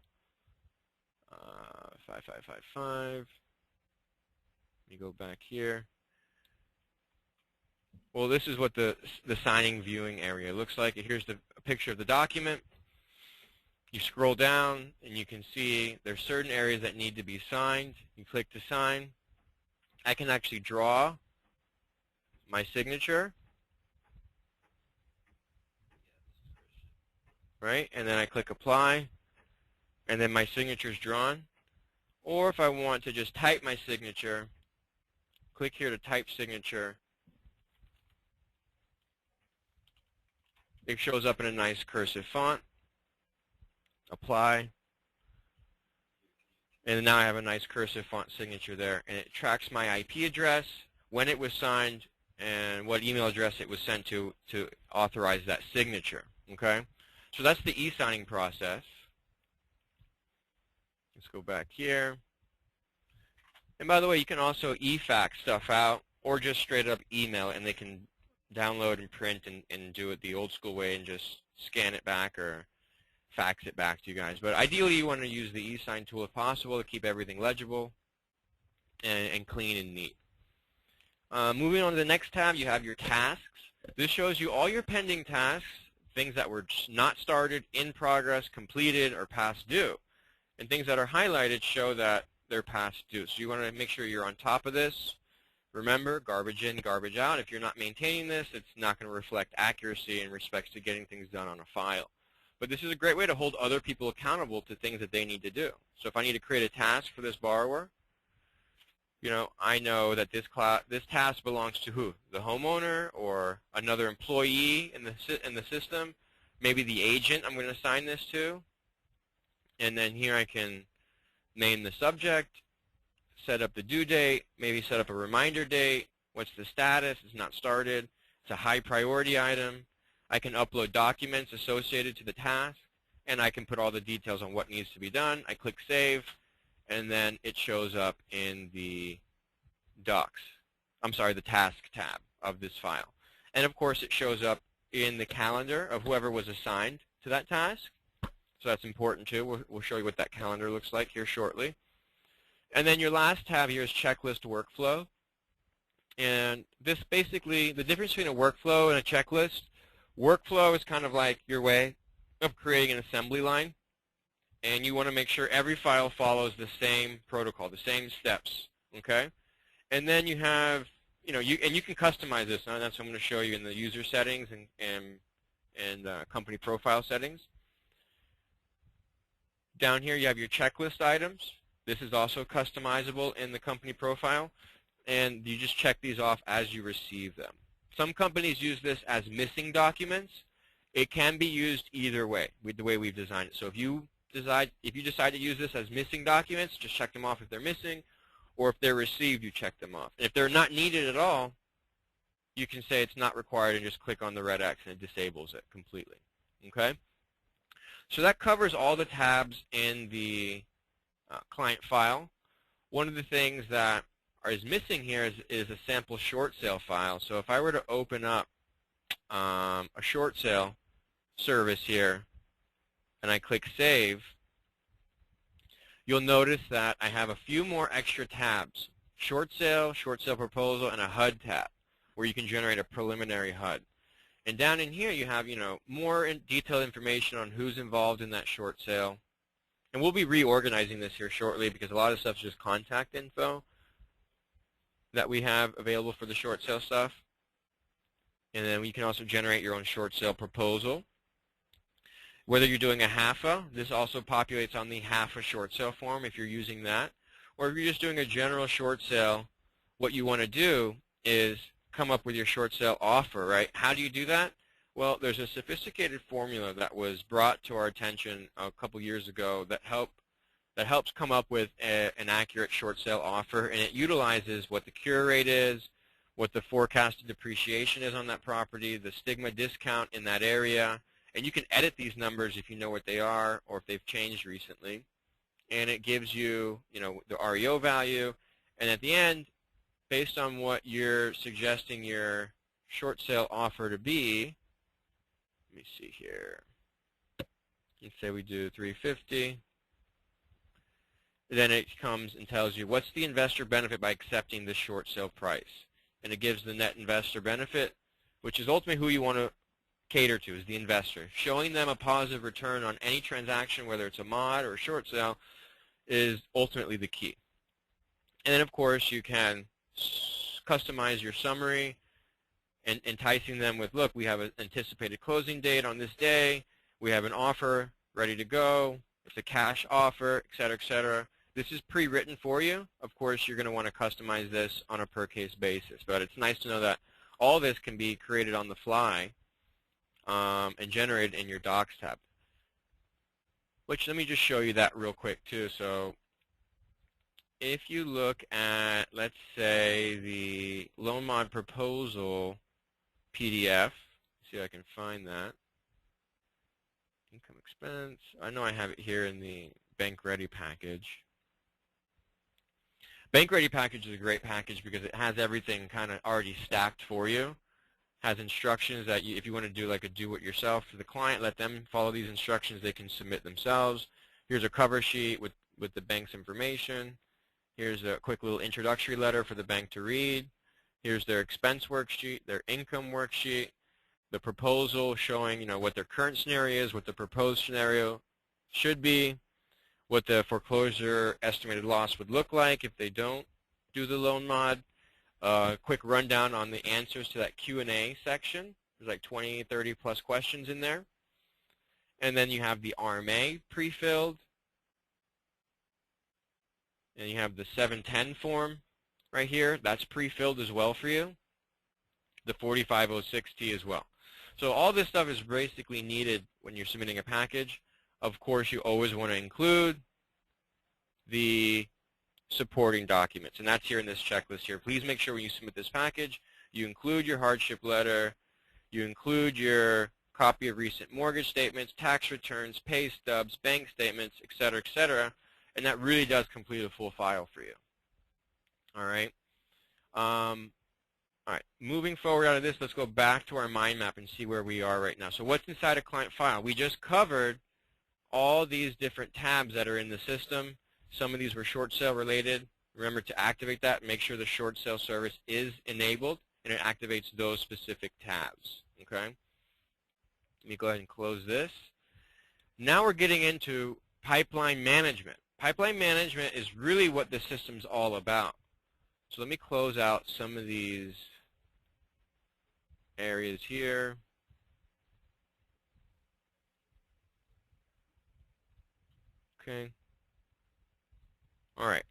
5555. Let me go back here. Well, this is what the signing viewing area looks like. Here's the picture of the document. You scroll down and you can see there's certain areas that need to be signed. You click to sign. I can actually draw my signature, right? And then I click apply, and then my signature is drawn. Or if I want to just type my signature, click here to type signature. It shows up in a nice cursive font. Apply. And now I have a nice cursive font signature there. And it tracks my IP address, when it was signed, and what email address it was sent to authorize that signature. Okay? So that's the e-signing process. Let's go back here. And by the way, you can also e-fax stuff out or just straight up email, and they can download and print and do it the old school way and just scan it back or fax it back to you guys. But ideally, you want to use the e-sign tool if possible to keep everything legible and clean and neat. Moving on to the next tab, you have your tasks. This shows you all your pending tasks, things that were not started, in progress, completed, or past due. And things that are highlighted show that they're past due. So you want to make sure you're on top of this. Remember, garbage in, garbage out. If you're not maintaining this, it's not going to reflect accuracy in respects to getting things done on a file. But this is a great way to hold other people accountable to things that they need to do. So if I need to create a task for this borrower, you know, I know that this task belongs to who? The homeowner or another employee in the system, maybe the agent I'm going to assign this to. And then here I can name the subject, set up the due date, maybe set up a reminder date. What's the status? It's not started. It's a high priority item. I can upload documents associated to the task, and I can put all the details on what needs to be done. I click Save, and then it shows up in the the Task tab of this file. And of course, it shows up in the calendar of whoever was assigned to that task. So that's important too. We'll show you what that calendar looks like here shortly. And then your last tab here is Checklist Workflow. And this basically, the difference between a workflow and a checklist, workflow is kind of like your way of creating an assembly line. And you want to make sure every file follows the same protocol, the same steps. Okay? And then you have, you know, you can customize this. And that's what I'm going to show you in the user settings and company profile settings. Down here you have your checklist items. This is also customizable in the company profile, and you just check these off as you receive them. Some companies use this as missing documents. It can be used either way, with the way we've designed it. So if you decide to use this as missing documents, just check them off if they're missing, or if they're received, you check them off. And if they're not needed at all, you can say it's not required and just click on the red X and it disables it completely. Okay? So that covers all the tabs in the client file. One of the things that is missing here is a sample short sale file. So if I were to open up a short sale service here and I click Save, you'll notice that I have a few more extra tabs. Short sale proposal, and a HUD tab where you can generate a preliminary HUD. And down in here you have, you know, more detailed information on who's involved in that short sale. And we'll be reorganizing this here shortly because a lot of stuff is just contact info that we have available for the short sale stuff. And then you can also generate your own short sale proposal. Whether you're doing a HAFA, this also populates on the HAFA short sale form if you're using that. Or if you're just doing a general short sale, what you want to do is come up with your short sale offer, right? How do you do that? Well, there's a sophisticated formula that was brought to our attention a couple years ago that helps come up with an accurate short sale offer, and it utilizes what the cure rate is, what the forecasted depreciation is on that property, the stigma discount in that area, and you can edit these numbers if you know what they are or if they've changed recently. and it gives you, the REO value. And at the end, based on what you're suggesting your short sale offer to be, let me see here. Let's say we do 350. Then it comes and tells you what's the investor benefit by accepting this short sale price. And it gives the net investor benefit, which is ultimately who you want to cater to, is the investor. Showing them a positive return on any transaction, whether it's a mod or a short sale, is ultimately the key. And then, of course, you can customize your summary and enticing them with, look, we have an anticipated closing date on this day. We have an offer ready to go. It's a cash offer, et cetera, et cetera. This is pre-written for you. Of course, you're going to want to customize this on a per-case basis. But it's nice to know that all this can be created on the fly and generated in your Docs tab. Which, let me just show you that real quick, too. So if you look at, let's say, the loan mod proposal PDF, see if I can find that. Income expense. I know I have it here in the Bank Ready package. Bank Ready package is a great package because it has everything kind of already stacked for you. Has instructions that if you want to do like a do-it-yourself for the client, let them follow these instructions. They can submit themselves. Here's a cover sheet with the bank's information. Here's a quick little introductory letter for the bank to read. Here's their expense worksheet, their income worksheet, the proposal showing what their current scenario is, what the proposed scenario should be, what the foreclosure estimated loss would look like if they don't do the loan mod. Quick rundown on the answers to that Q&A section. There's like 20, 30 plus questions in there. And then you have the RMA pre-filled. And you have the 710 form right here. That's pre-filled as well for you. The 4506T as well. So all this stuff is basically needed when you're submitting a package. Of course, you always want to include the supporting documents, and that's here in this checklist here. Please make sure when you submit this package, you include your hardship letter, you include your copy of recent mortgage statements, tax returns, pay stubs, bank statements, etc., and that really does complete a full file for you. All right. All right. Moving forward out of this, let's go back to our mind map and see where we are right now. So what's inside a client file? We just covered all these different tabs that are in the system. Some of these were short sale related. Remember to activate that. Make sure the short sale service is enabled and it activates those specific tabs. Okay? Let me go ahead and close this. Now we're getting into pipeline management. Pipeline management is really what the system's all about. So let me close out some of these areas here. Okay. All right.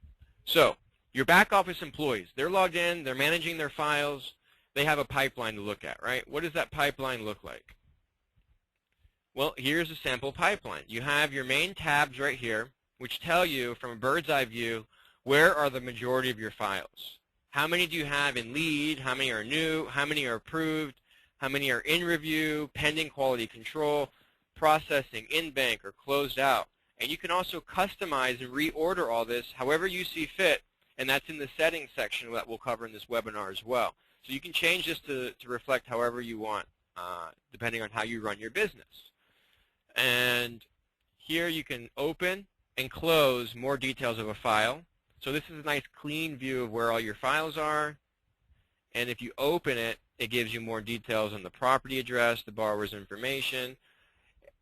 So your back office employees, they're logged in, they're managing their files, they have a pipeline to look at, right? What does that pipeline look like? Well, here's a sample pipeline. You have your main tabs right here, which tell you from a bird's eye view where are the majority of your files. How many do you have in lead? How many are new? How many are approved? How many are in review, pending quality control, processing, in bank, or closed out? And you can also customize and reorder all this however you see fit, and that's in the settings section that we'll cover in this webinar as well. So you can change this to reflect however you want, depending on how you run your business. And here you can open and close more details of a file. So this is a nice clean view of where all your files are. And if you open it, it gives you more details on the property address, the borrower's information.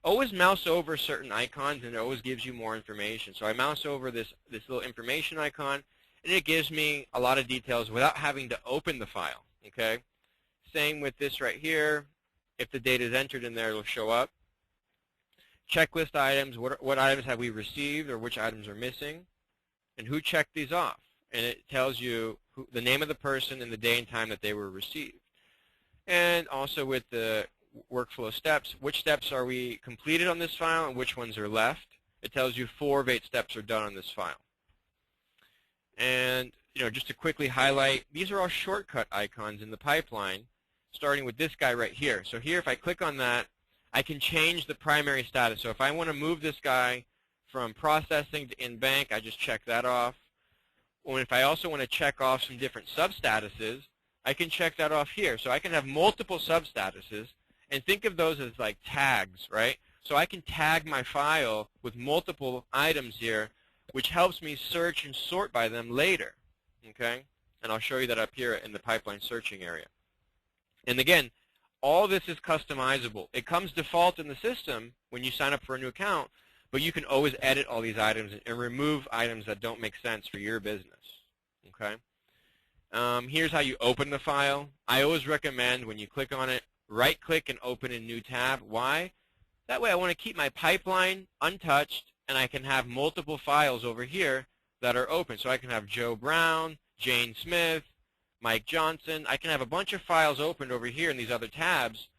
Always mouse over certain icons and it always gives you more information. So I mouse over this little information icon and it gives me a lot of details without having to open the file. Okay? Same with this right here. If the data is entered in there, it'll show up. Checklist items, what items have we received or which items are missing, and who checked these off. And it tells you the name of the person and the day and time that they were received. And also with the workflow steps, which steps are we completed on this file and which ones are left. It tells you 4 of 8 steps are done on this file. And just to quickly highlight, these are all shortcut icons in the pipeline, starting with this guy right here. So here, if I click on that, I can change the primary status. So if I want to move this guy from processing to in-bank, I just check that off. Or if I also want to check off some different sub-statuses, I can check that off here. So I can have multiple sub-statuses, and think of those as like tags, right? So I can tag my file with multiple items here, which helps me search and sort by them later, okay? And I'll show you that up here in the pipeline searching area. And again, all this is customizable. It comes default in the system when you sign up for a new account, but you can always edit all these items and remove items that don't make sense for your business, okay? Here's how you open the file. I always recommend when you click on it, right-click and open a new tab. Why? That way I want to keep my pipeline untouched, and I can have multiple files over here that are open. So I can have Joe Brown, Jane Smith, Mike Johnson. I can have a bunch of files opened over here in these other tabs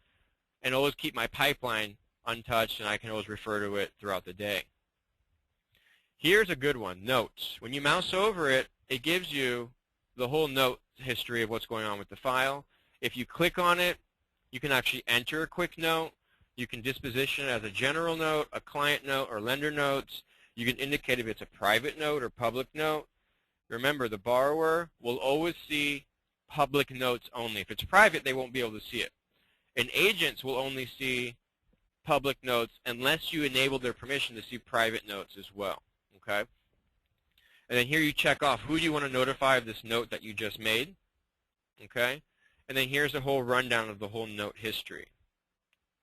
and always keep my pipeline untouched, and I can always refer to it throughout the day. Here's a good one, notes. When you mouse over it, it gives you the whole note history of what's going on with the file. If you click on it, you can actually enter a quick note. You can disposition it as a general note, a client note, or lender notes. You can indicate if it's a private note or public note. Remember, the borrower will always see public notes only. If it's private, they won't be able to see it. And agents will only see public notes unless you enable their permission to see private notes as well, okay? And then here you check off who do you want to notify of this note that you just made, okay? And then here's a whole rundown of the whole note history,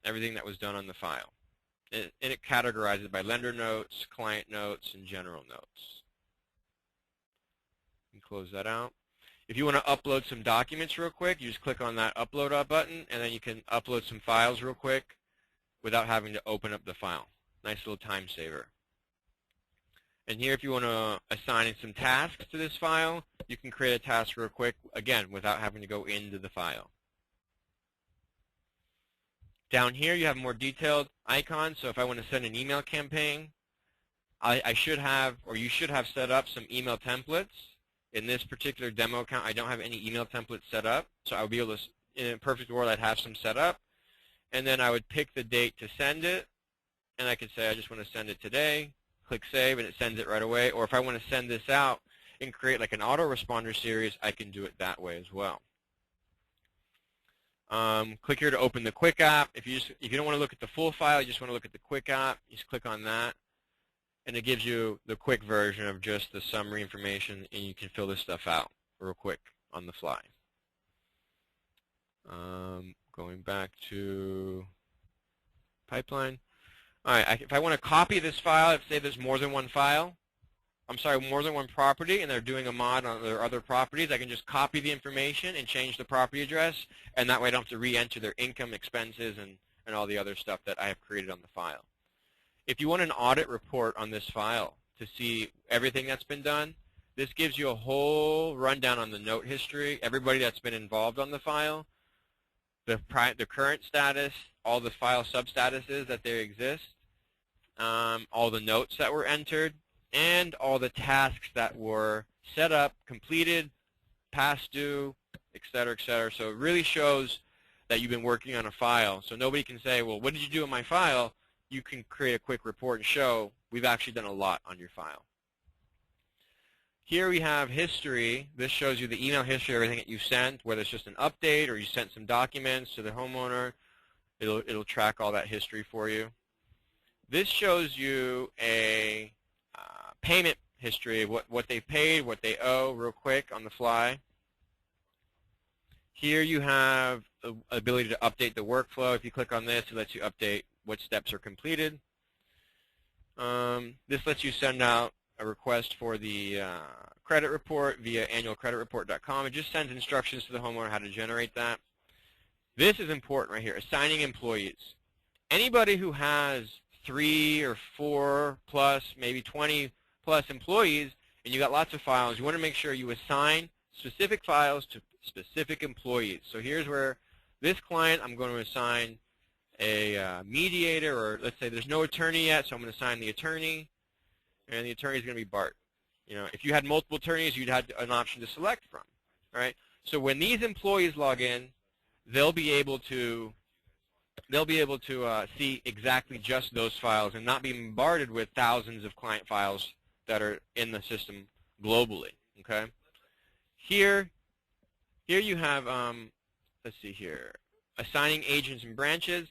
everything that was done on the file. And it categorizes by lender notes, client notes, and general notes. You can close that out. If you want to upload some documents real quick, you just click on that upload button, and then you can upload some files real quick without having to open up the file. Nice little time saver. And here, if you want to assign some tasks to this file, you can create a task real quick, again, without having to go into the file. Down here, you have more detailed icons. So if I want to send an email campaign, I should have, or you should have set up some email templates. In this particular demo account, I don't have any email templates set up. So I would be able to, in a perfect world, I'd have some set up. And then I would pick the date to send it. And I could say, I just want to send it today. Click Save, and it sends it right away. Or if I want to send this out and create like an autoresponder series, I can do it that way as well. Click here to open the Quick app. If you don't want to look at the full file, you just want to look at the Quick app, you just click on that. And it gives you the quick version of just the summary information, and you can fill this stuff out real quick on the fly. Going back to pipeline. All right, if I want to copy this file, if say there's more than one file, more than one property, and they're doing a mod on their other properties, I can just copy the information and change the property address, and that way I don't have to re-enter their income, expenses, and all the other stuff that I have created on the file. If you want an audit report on this file to see everything that's been done, this gives you a whole rundown on the note history, everybody that's been involved on the file, the current status, all the file sub-statuses that there exist, all the notes that were entered, and all the tasks that were set up, completed, past due, et cetera, et cetera. So it really shows that you've been working on a file. So nobody can say, well, what did you do in my file? You can create a quick report and show we've actually done a lot on your file. Here we have history. This shows you the email history, everything that you sent, whether it's just an update or you sent some documents to the homeowner. It'll track all that history for you. This shows you a payment history of what they paid, what they owe, real quick on the fly. Here you have the ability to update the workflow. If you click on this, it lets you update what steps are completed. This lets you send out a request for the credit report via annualcreditreport.com. It just sends instructions to the homeowner how to generate that. This is important right here, assigning employees. Anybody who has 3 or 4 plus, maybe 20 plus employees, and you got lots of files, you want to make sure you assign specific files to specific employees. So here's where this client, I'm going to assign a mediator, or let's say there's no attorney yet, so I'm going to assign the attorney, and the attorney is going to be Bart. You know, if you had multiple attorneys, you'd have an option to select from, right? So when these employees log in, they'll be able to they'll be able to see exactly just those files and not be bombarded with thousands of client files that are in the system globally. Okay. Here you have, let's see here, assigning agents and branches.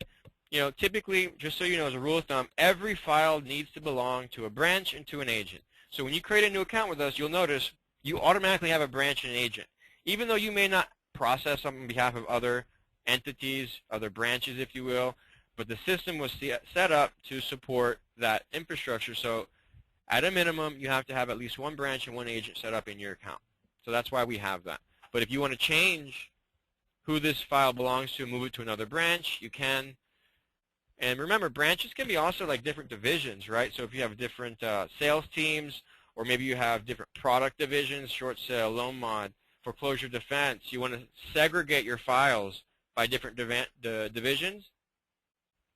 Typically, just so you know, as a rule of thumb, every file needs to belong to a branch and to an agent. So when you create a new account with us, you'll notice you automatically have a branch and an agent. Even though you may not process on behalf of other entities, other branches, if you will, but the system was set up to support that infrastructure. So at a minimum, you have to have at least one branch and one agent set up in your account. So that's why we have that. But if you want to change who this file belongs to, move it to another branch, you can. And remember, branches can be also like different divisions, right? So if you have different sales teams, or maybe you have different product divisions, short sale, loan mod, foreclosure defense, you want to segregate your files by different divisions,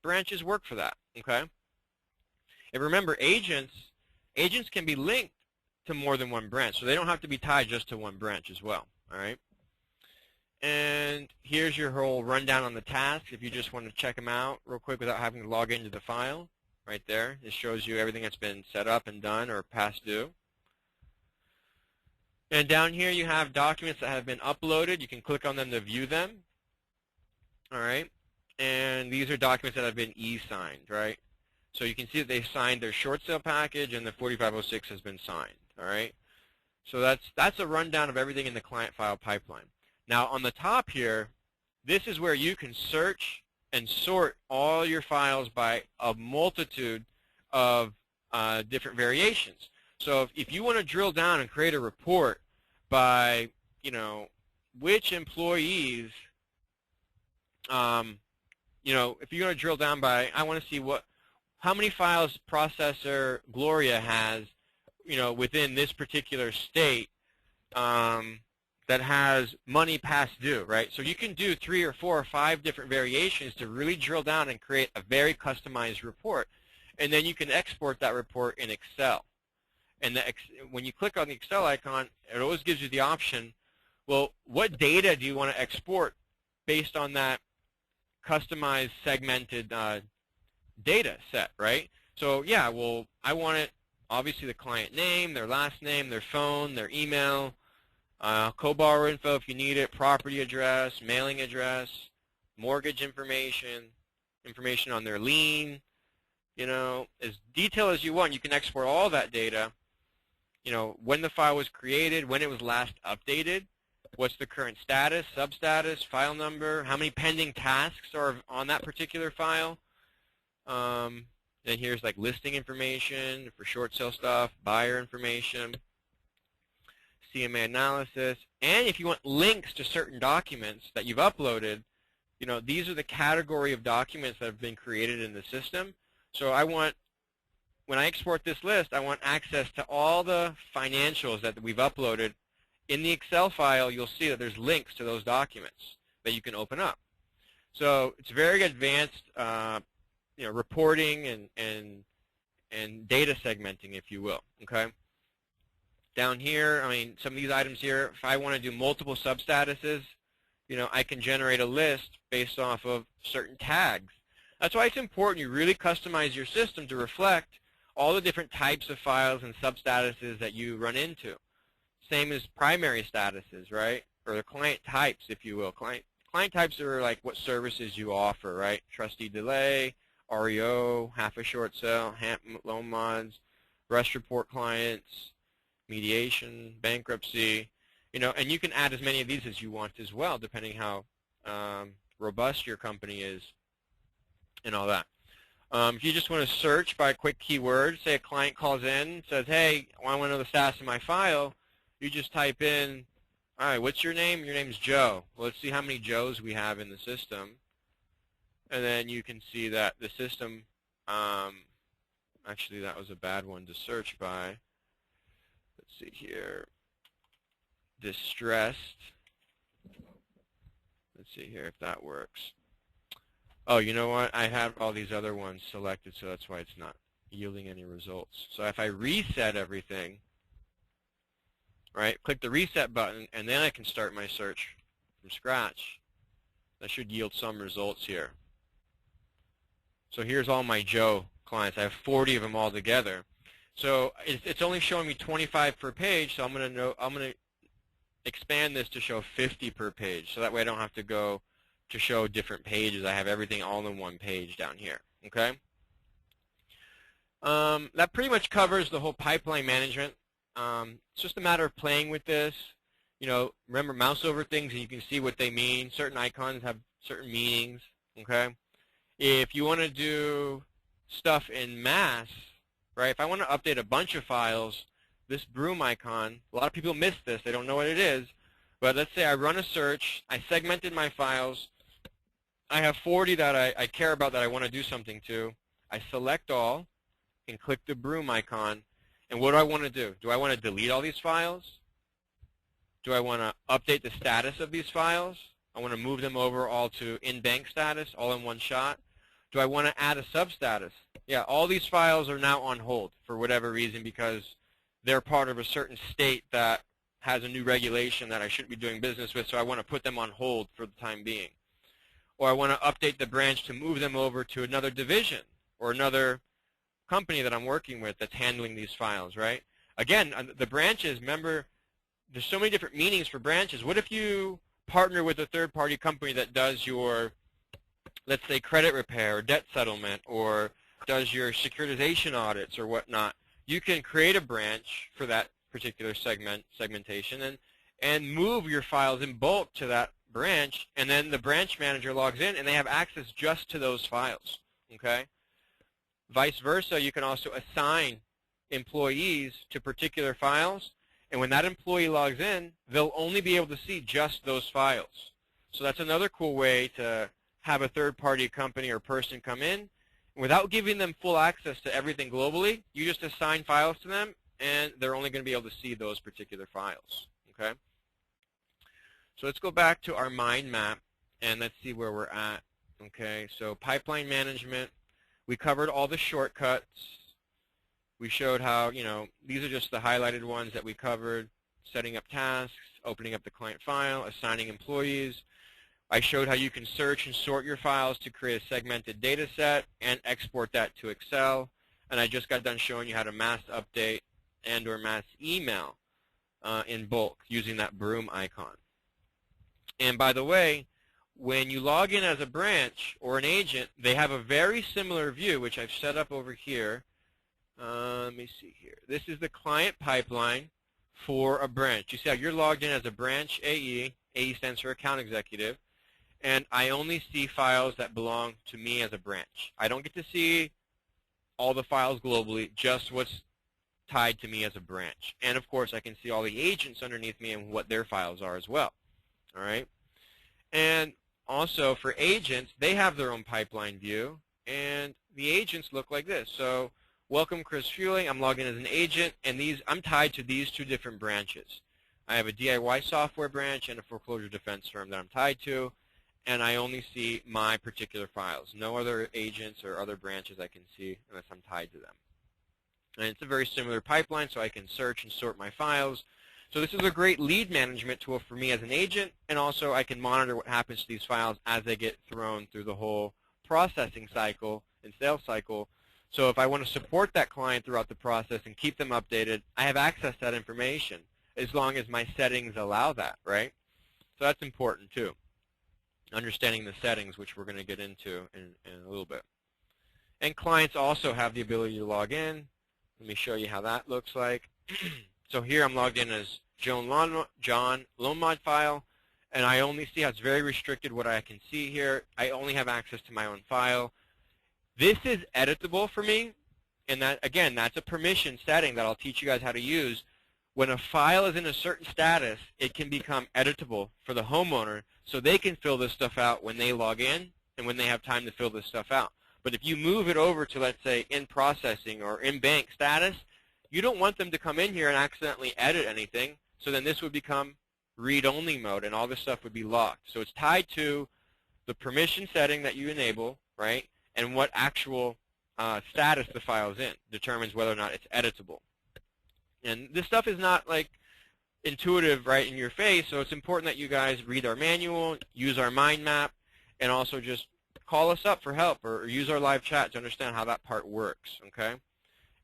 branches work for that, okay? And remember, agents can be linked to more than one branch, so they don't have to be tied just to one branch as well, all right? And here's your whole rundown on the tasks if you just want to check them out real quick without having to log into the file. Right there. It shows you everything that's been set up and done or past due. And down here you have documents that have been uploaded. You can click on them to view them. All right. And these are documents that have been e-signed, right? So you can see that they signed their short sale package and the 4506 has been signed. All right. So that's a rundown of everything in the client file pipeline. Now on the top here, this is where you can search and sort all your files by a multitude of different variations. So if you want to drill down and create a report by, which employees, if you're going to drill down by, I want to see how many files processor Gloria has, within this particular state, that has money past due, right? So you can do 3 or 4 or 5 different variations to really drill down and create a very customized report. And then you can export that report in Excel. And when you click on the Excel icon, it always gives you the option, well, what data do you want to export based on that customized segmented data set, right? So yeah, well, I want it, obviously the client name, their last name, their phone, their email, co-borrower info if you need it, property address, mailing address, mortgage information, information on their lien, as detailed as you want. You can export all that data, when the file was created, when it was last updated, what's the current status, substatus, file number, how many pending tasks are on that particular file. Then here's like listing information for short sale stuff, buyer information, CMA analysis, and if you want links to certain documents that you've uploaded, these are the category of documents that have been created in the system. So when I export this list, I want access to all the financials that we've uploaded. In the Excel file, you'll see that there's links to those documents that you can open up. So it's very advanced, reporting and data segmenting, if you will, okay? Down here, some of these items here, if I want to do multiple substatuses, I can generate a list based off of certain tags. That's why it's important you really customize your system to reflect all the different types of files and substatuses that you run into. Same as primary statuses, right? Or the client types, if you will. Client types are like what services you offer, right? Trustee delay, REO, half a short sale, loan mods, rest report clients, mediation, bankruptcy, and you can add as many of these as you want as well, depending how robust your company is and all that. If you just want to search by a quick keyword, say a client calls in and says, hey, I want to know the status of my file, you just type in, all right, what's your name? Your name's Joe. Well, let's see how many Joes we have in the system. And then you can see that the system, actually that was a bad one to search by. Let's see here, distressed. Let's see here if that works. Oh, you know what? I have all these other ones selected, so that's why it's not yielding any results. So if I reset everything, right, click the reset button, and then I can start my search from scratch. That should yield some results here. So here's all my Joe clients. I have 40 of them all together. So it's only showing me 25 per page, so I'm going to expand this to show 50 per page. So that way I don't have to go to show different pages. I have everything all in one page down here. Okay? That pretty much covers the whole pipeline management. It's just a matter of playing with this. You know, remember, mouse over things and you can see what they mean. Certain icons have certain meanings. Okay? If you want to do stuff in mass, right, if I want to update a bunch of files, this broom icon, a lot of people miss this. They don't know what it is. But let's say I run a search. I segmented my files. I have 40 that I care about that I want to do something to. I select all and click the broom icon. And what do I want to do? Do I want to delete all these files? Do I want to update the status of these files? I want to move them over all to in-bank status, all in one shot. Do I want to add a substatus? Yeah, all these files are now on hold for whatever reason because they're part of a certain state that has a new regulation that I shouldn't be doing business with, so I want to put them on hold for the time being. Or I want to update the branch to move them over to another division or another company that I'm working with that's handling these files, right? Again, the branches, remember, there's so many different meanings for branches. What if you partner with a third-party company that does your, let's say, credit repair or debt settlement or does your securitization audits or whatnot? You can create a branch for that particular segmentation and move your files in bulk to that branch, and then the branch manager logs in and they have access just to those files, okay? Vice versa, you can also assign employees to particular files, and when that employee logs in, they'll only be able to see just those files. So that's another cool way to have a third-party company or person come in. Without giving them full access to everything globally, you just assign files to them, and they're only going to be able to see those particular files. Okay? So let's go back to our mind map, and let's see where we're at. Okay, so pipeline management. We covered all the shortcuts. We showed how, you know, these are just the highlighted ones that we covered. Setting up tasks, opening up the client file, assigning employees. I showed how you can search and sort your files to create a segmented data set and export that to Excel. And I just got done showing you how to mass update and or mass email in bulk using that broom icon. And by the way, when you log in as a branch or an agent, they have a very similar view, which I've set up over here. Let me see here. This is the client pipeline for a branch. You see how you're logged in as a branch AE. AE stands for account executive. And I only see files that belong to me as a branch. I don't get to see all the files globally, just what's tied to me as a branch. And of course, I can see all the agents underneath me and what their files are as well. All right? And also for agents, they have their own pipeline view, and the agents look like this. So, welcome Chris Fueling. I'm logged in as an agent, and I'm tied to these two different branches. I have a DIY software branch and a foreclosure defense firm that I'm tied to, and I only see my particular files. No other agents or other branches I can see unless I'm tied to them. And it's a very similar pipeline, so I can search and sort my files. So this is a great lead management tool for me as an agent, and also I can monitor what happens to these files as they get thrown through the whole processing cycle and sales cycle. So if I want to support that client throughout the process and keep them updated, I have access to that information as long as my settings allow that, right? So that's important too, understanding the settings, which we're going to get into in a little bit. And clients also have the ability to log in. Let me show you how that looks like. So here I'm logged in as John Loan Mod file, and I only see how it's very restricted what I can see here. I only have access to my own file. This is editable for me, and that, again, that's a permission setting that I'll teach you guys how to use. When a file is in a certain status, it can become editable for the homeowner so they can fill this stuff out when they log in and when they have time to fill this stuff out. But if you move it over to, let's say, in processing or in bank status, you don't want them to come in here and accidentally edit anything, so then this would become read-only mode and all this stuff would be locked. So it's tied to the permission setting that you enable, right, and what actual status the file is in determines whether or not it's editable. And this stuff is not like intuitive right in your face, so it's important that you guys read our manual, use our mind map, and also just call us up for help or use our live chat to understand how that part works, okay?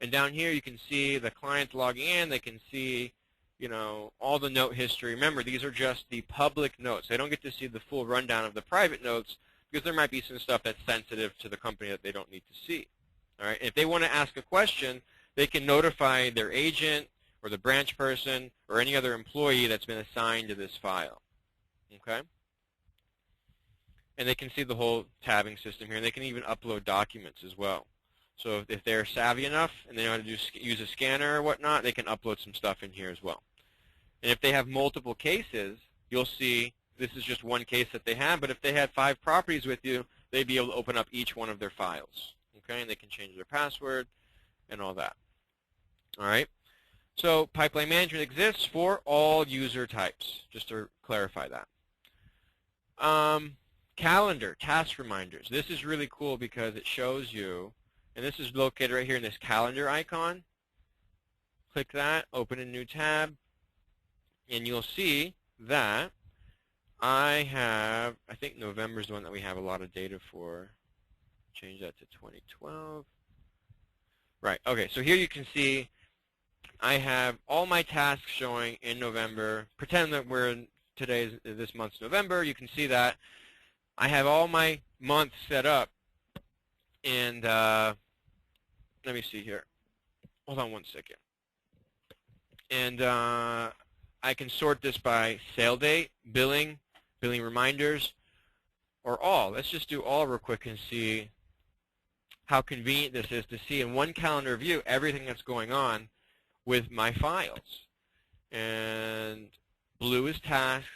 And down here you can see the clients logging in. They can see, you know, all the note history. Remember, these are just the public notes. They don't get to see the full rundown of the private notes because there might be some stuff that's sensitive to the company that they don't need to see. All right? If they want to ask a question, they can notify their agent or the branch person or any other employee that's been assigned to this file. Okay? And they can see the whole tabbing system here. And they can even upload documents as well. So if they're savvy enough and they know how to use a scanner or whatnot, they can upload some stuff in here as well. And if they have multiple cases, you'll see this is just one case that they have. But if they had 5 properties with you, they'd be able to open up each one of their files. Okay? And they can change their password and all that. All right? So pipeline management exists for all user types, just to clarify that. Calendar, task reminders. This is really cool because it shows you, and this is located right here in this calendar icon. Click that, open a new tab, and you'll see that I have, I think November is the one that we have a lot of data for. Change that to 2012. Right, okay, so here you can see I have all my tasks showing in November. Pretend that we're in this month's November. You can see that I have all my months set up. And let me see here. Hold on one second. And I can sort this by sale date, billing reminders, or all. Let's just do all real quick and see how convenient this is to see in one calendar view everything that's going on with my files. And blue is tasks.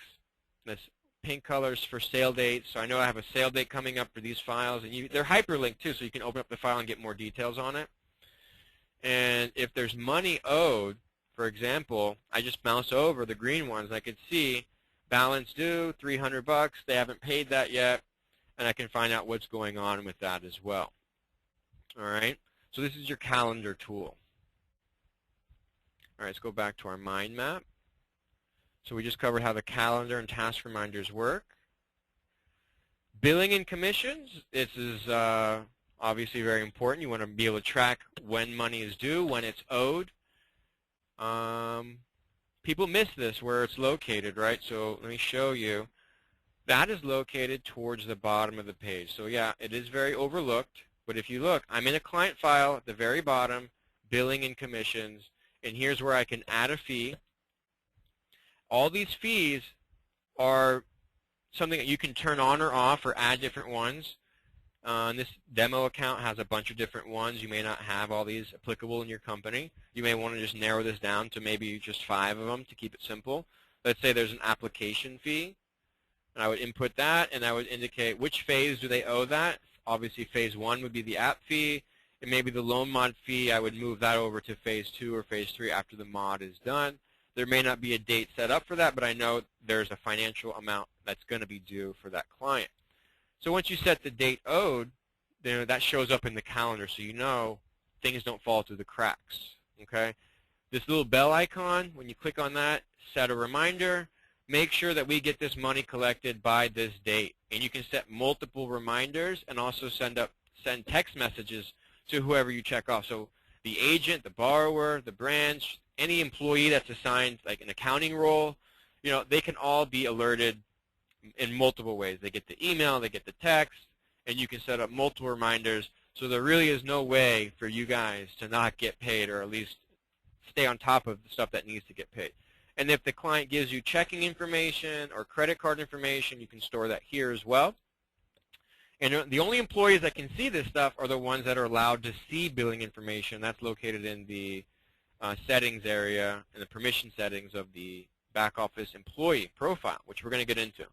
This pink colors for sale dates. So I know I have a sale date coming up for these files, and they're hyperlinked too, so you can open up the file and get more details on it. And if there's money owed, for example, I just mouse over the green ones, and I can see balance due, $300. They haven't paid that yet, and I can find out what's going on with that as well. All right. So this is your calendar tool. All right, let's go back to our mind map. So we just covered how the calendar and task reminders work. Billing and commissions, this is obviously very important. You want to be able to track when money is due, when it's owed. People miss this where it's located, right? So let me show you. That is located towards the bottom of the page. So yeah, it is very overlooked. But if you look, I'm in a client file at the very bottom, billing and commissions. And here's where I can add a fee. All these fees are something that you can turn on or off or add different ones. This demo account has a bunch of different ones. You may not have all these applicable in your company. You may want to just narrow this down to maybe just 5 of them to keep it simple. Let's say there's an application fee. And I would input that, and I would indicate which phase do they owe that. Obviously, phase 1 would be the app fee. And maybe the loan mod fee, I would move that over to phase 2 or phase 3 after the mod is done. There may not be a date set up for that, but I know there's a financial amount that's going to be due for that client. So once you set the date owed, then that shows up in the calendar, so you know things don't fall through the cracks. Okay? This little bell icon, when you click on that, set a reminder. Make sure that we get this money collected by this date. And you can set multiple reminders and also send text messages to whoever you check off. So the agent, the borrower, the branch, any employee that's assigned like an accounting role, you know, they can all be alerted in multiple ways. They get the email, they get the text, and you can set up multiple reminders. So there really is no way for you guys to not get paid, or at least stay on top of the stuff that needs to get paid. And if the client gives you checking information or credit card information, you can store that here as well. And the only employees that can see this stuff are the ones that are allowed to see billing information. That's located in the settings area and the permission settings of the back office employee profile, which we're going to get into.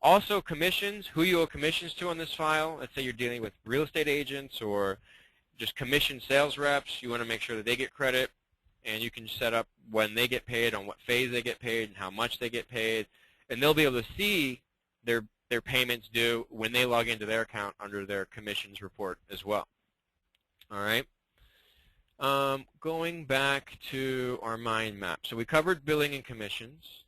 Also, commissions, who you owe commissions to on this file. Let's say you're dealing with real estate agents or just commission sales reps. You want to make sure that they get credit, and you can set up when they get paid, on what phase they get paid, and how much they get paid. And they'll be able to see their payments due when they log into their account under their commissions report as well. All right. Going back to our mind map. So we covered billing and commissions.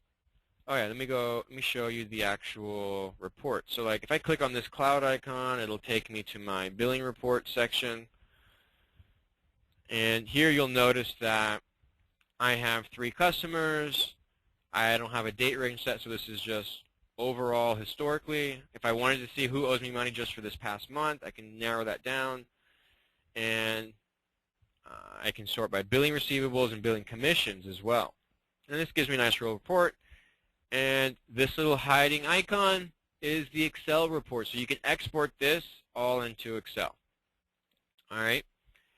Oh yeah, let me show you the actual report. So like if I click on this cloud icon, it'll take me to my billing report section. And here you'll notice that I have 3 customers. I don't have a date range set, so this is just overall historically. If I wanted to see who owes me money just for this past month, I can narrow that down. And I can sort by billing receivables and billing commissions as well. And this gives me a nice little report. And this little hiding icon is the Excel report. So you can export this all into Excel. All right.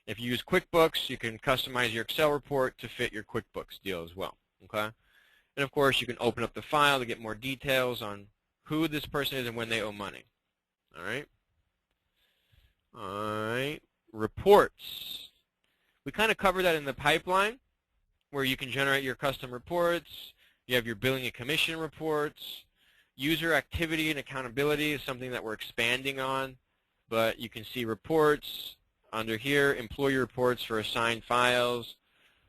If you use QuickBooks, you can customize your Excel report to fit your QuickBooks deal as well. Okay. And of course, you can open up the file to get more details on who this person is and when they owe money. All right. All right. Reports. We kind of covered that in the pipeline, where you can generate your custom reports. You have your billing and commission reports. User activity and accountability is something that we're expanding on, but you can see reports under here, employee reports for assigned files.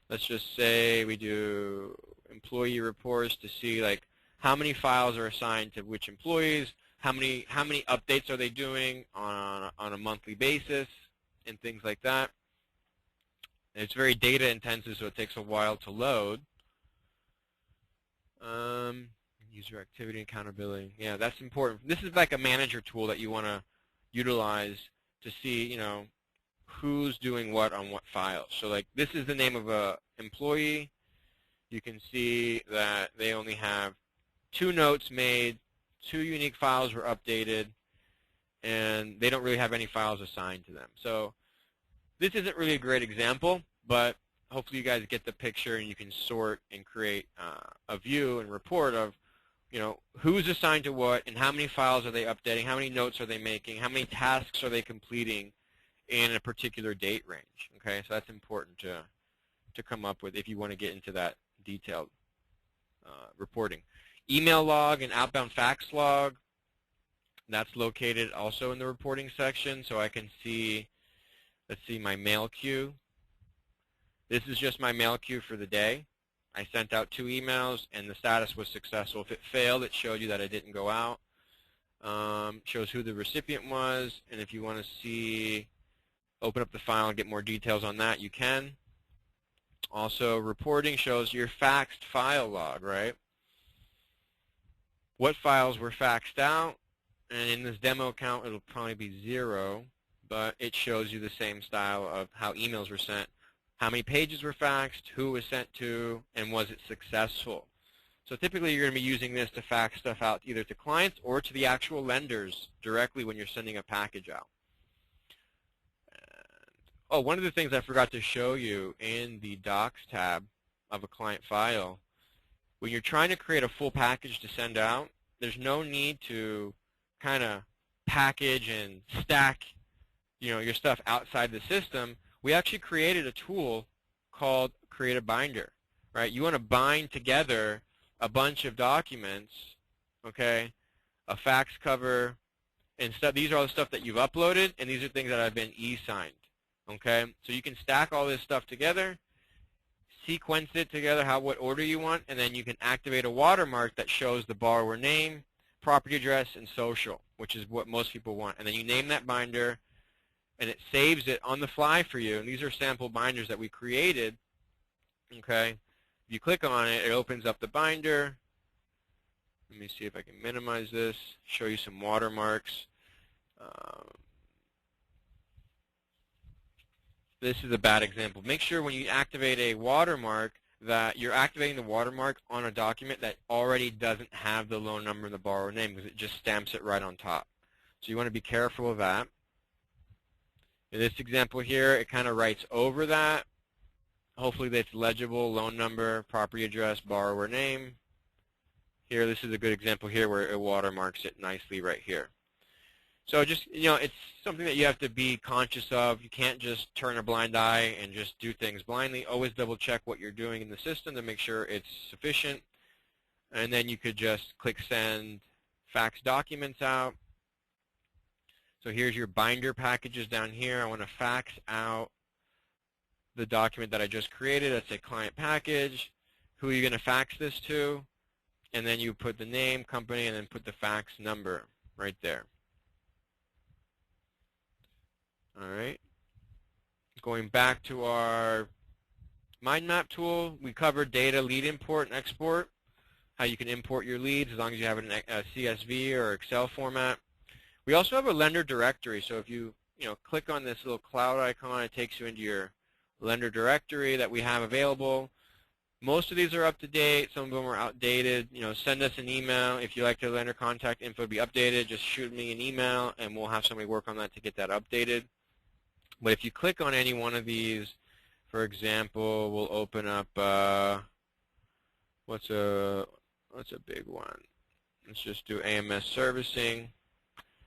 Let's just say we do employee reports to see like how many files are assigned to which employees, how many updates are they doing on a monthly basis, and things like that. And it's very data intensive, so it takes a while to load. User activity and accountability. Yeah, that's important. This is like a manager tool that you want to utilize to see, you know, who's doing what on what files. So like this is the name of a employee. You can see that they only have 2 notes made, 2 unique files were updated, and they don't really have any files assigned to them. So this isn't really a great example, but hopefully you guys get the picture and you can sort and create a view and report of, you know, who's assigned to what and how many files are they updating, how many notes are they making, how many tasks are they completing in a particular date range. Okay, so that's important to come up with if you want to get into that detailed reporting. Email log and outbound fax log, that's located also in the reporting section, so I can see, let's see, my mail queue. This is just my mail queue for the day. I sent out 2 emails, and the status was successful. If it failed, it showed you that it didn't go out. Shows who the recipient was, and if you want to see, open up the file and get more details on that, you can. Also, reporting shows your faxed file log, right? What files were faxed out, and in this demo account, it'll probably be 0, but it shows you the same style of how emails were sent. How many pages were faxed, who was sent to, and was it successful? So typically you're going to be using this to fax stuff out either to clients or to the actual lenders directly when you're sending a package out. Oh, one of the things I forgot to show you in the Docs tab of a client file, when you're trying to create a full package to send out, there's no need to kind of package and stack, you know, your stuff outside the system. We actually created a tool called Create a Binder, right? You want to bind together a bunch of documents, okay, a fax cover, and stuff. These are all the stuff that you've uploaded, and these are things that have been e-signed, okay? So you can stack all this stuff together, sequence it together, what order you want, and then you can activate a watermark that shows the borrower name, property address, and social, which is what most people want. And then you name that binder, and it saves it on the fly for you. And these are sample binders that we created, okay? If you click on it, it opens up the binder. Let me see if I can minimize this, show you some watermarks. This is a bad example. Make sure when you activate a watermark that you're activating the watermark on a document that already doesn't have the loan number and the borrower name, because it just stamps it right on top. So you want to be careful of that. In this example here, it kind of writes over that. Hopefully that's legible: loan number, property address, borrower name. Here, this is a good example here where it watermarks it nicely right here. So just, you know, it's something that you have to be conscious of. You can't just turn a blind eye and just do things blindly. Always double check what you're doing in the system to make sure it's sufficient. And then you could just click send fax documents out. So here's your binder packages down here. I want to fax out the document that I just created. That's a client package. Who are you going to fax this to? and then you put the name, company, and then put the fax number right there. All right. Going back to our mind map tool, we covered data, lead import, and export, how you can import your leads as long as you have it in a CSV or Excel format. We also have a lender directory, so if you click on this little cloud icon, it takes you into your lender directory that we have available. Most of these are up to date. Some of them are outdated. Send us an email if you like the lender contact info to be updated. Just shoot me an email, and we'll have somebody work on that to get that updated. But if you click on any one of these, for example, we'll open up what's a big one? Let's just do AMS servicing.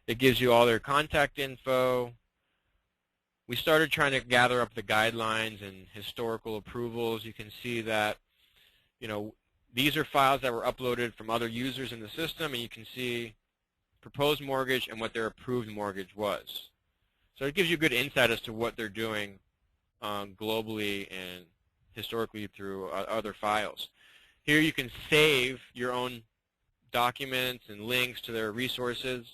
It gives you all their contact info. We started trying to gather up the guidelines and historical approvals. You can see that, these are files that were uploaded from other users in the system, and you can see proposed mortgage and what their approved mortgage was. So it gives you good insight as to what they're doing globally and historically through other files. Here you can save your own documents and links to their resources.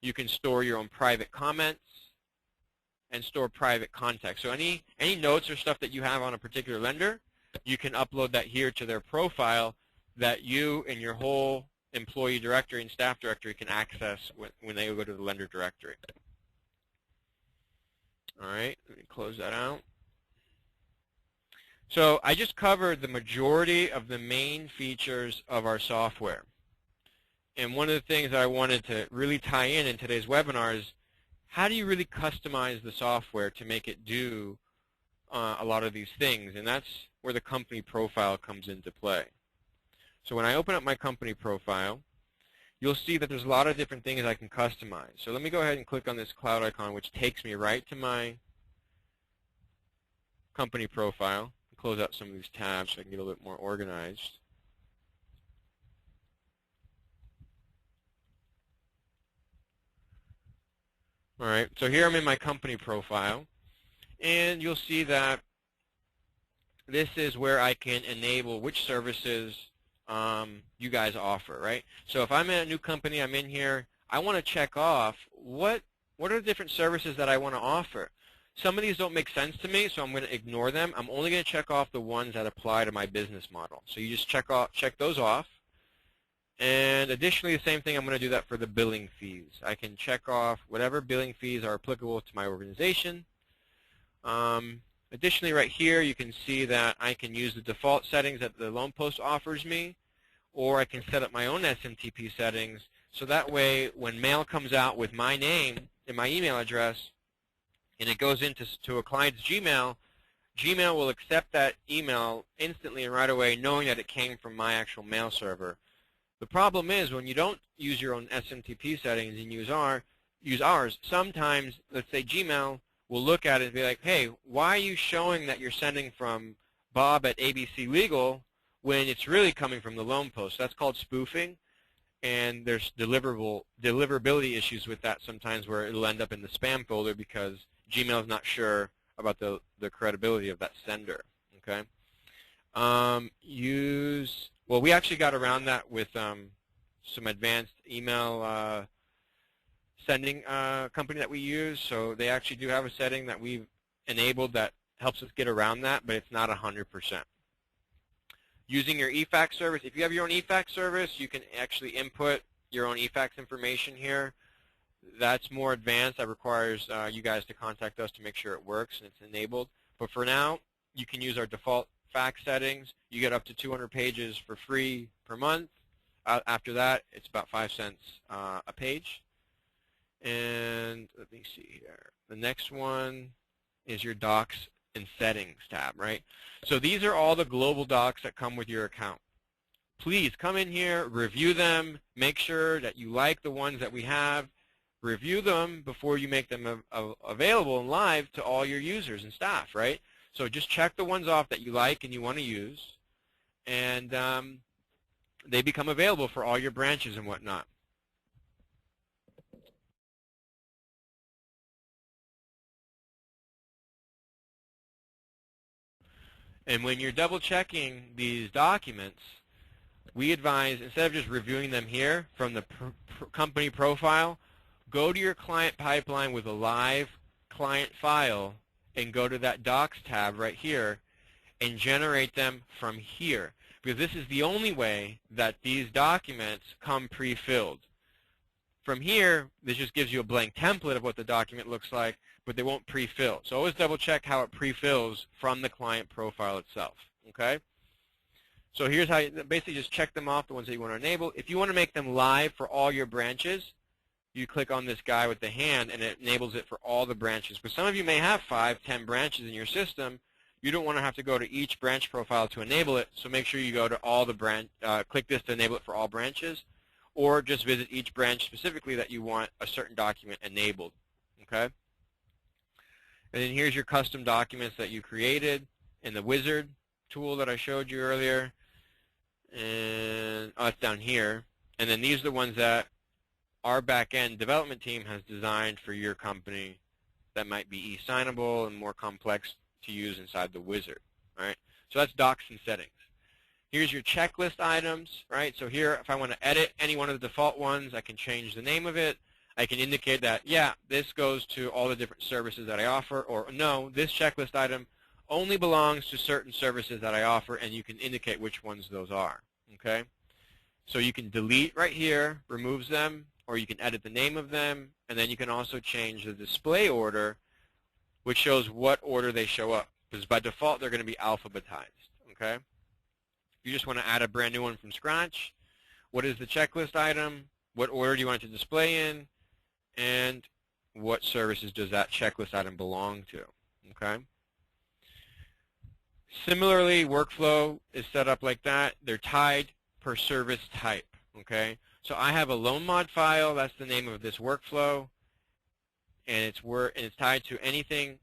You can store your own private comments and store private context. So any notes or stuff that you have on a particular lender, you can upload that here to their profile that you and your whole employee directory and staff directory can access when they go to the lender directory. All right, let me close that out. So I just covered the majority of the main features of our software. And one of the things that I wanted to really tie in today's webinar is how do you really customize the software to make it do a lot of these things? And that's where the company profile comes into play. So when I open up my company profile, you'll see that there's a lot of different things I can customize. So let me go ahead and click on this cloud icon, which takes me right to my company profile. Close out some of these tabs so I can get a little bit more organized. All right, so here I'm in my company profile, and you'll see that this is where I can enable which services you guys offer, right? So if I'm in a new company, I'm in here, I want to check off what are the different services that I want to offer. Some of these don't make sense to me, so I'm going to ignore them. I'm only going to check off the ones that apply to my business model. So you just check those off. And additionally, the same thing, I'm going to do that for the billing fees. I can check off whatever billing fees are applicable to my organization. Additionally, right here, you can see that I can use the default settings that the Loan Post offers me, or I can set up my own SMTP settings, so that way when mail comes out with my name and my email address, and it goes into a client's Gmail, Gmail will accept that email instantly and right away, knowing that it came from my actual mail server. The problem is when you don't use your own SMTP settings and use ours, sometimes, let's say Gmail will look at it and be like, hey, why are you showing that you're sending from Bob at ABC Legal when it's really coming from the Loan Post? That's called spoofing, and there's deliverability issues with that sometimes where it'll end up in the spam folder because Gmail is not sure about the credibility of that sender. Okay. Well, we actually got around that with some advanced email sending company that we use. So they actually do have a setting that we've enabled that helps us get around that, but it's not 100%. Using your eFax service, if you have your own eFax service, you can actually input your own eFax information here. That's more advanced. That requires you guys to contact us to make sure it works and it's enabled. But for now, you can use our default fax settings. You get up to 200 pages for free per month. After that, it's about 5 cents a page. And let me see here. The next one is your docs and settings tab, right? So these are all the global docs that come with your account. Please come in here, review them, make sure that you like the ones that we have. Review them before you make them available and live to all your users and staff, right? So just check the ones off that you like and you want to use, and they become available for all your branches and whatnot. And when you're double checking these documents, we advise, instead of just reviewing them here from the company profile, go to your client pipeline with a live client file and go to that Docs tab right here and generate them from here. Because this is the only way that these documents come pre-filled. From here, this just gives you a blank template of what the document looks like, but they won't pre-fill. So always double check how it pre-fills from the client profile itself. Okay? So here's how you basically just check them off, the ones that you want to enable. If you want to make them live for all your branches, you click on this guy with the hand and it enables it for all the branches. But some of you may have 5, 10 branches in your system. You don't want to have to go to each branch profile to enable it, so make sure you go to all the branch, click this to enable it for all branches, or just visit each branch specifically that you want a certain document enabled. Okay? And then here's your custom documents that you created in the wizard tool that I showed you earlier. And it's down here. And then these are the ones that our back-end development team has designed for your company that might be e-signable and more complex to use inside the wizard. Right? So that's docs and settings. Here's your checklist items. Right? So here, if I want to edit any one of the default ones, I can change the name of it. I can indicate that, yeah, this goes to all the different services that I offer, or no, this checklist item only belongs to certain services that I offer, and you can indicate which ones those are. Okay? So you can delete right here, removes them, or you can edit the name of them, and then you can also change the display order, which shows what order they show up, because by default they're going to be alphabetized. Okay? If you just want to add a brand new one from scratch, what is the checklist item, what order do you want it to display in, and what services does that checklist item belong to. Okay? Similarly, workflow is set up like that. They're tied per service type. Okay? So I have a loan mod file. That's the name of this workflow. And it's tied to anything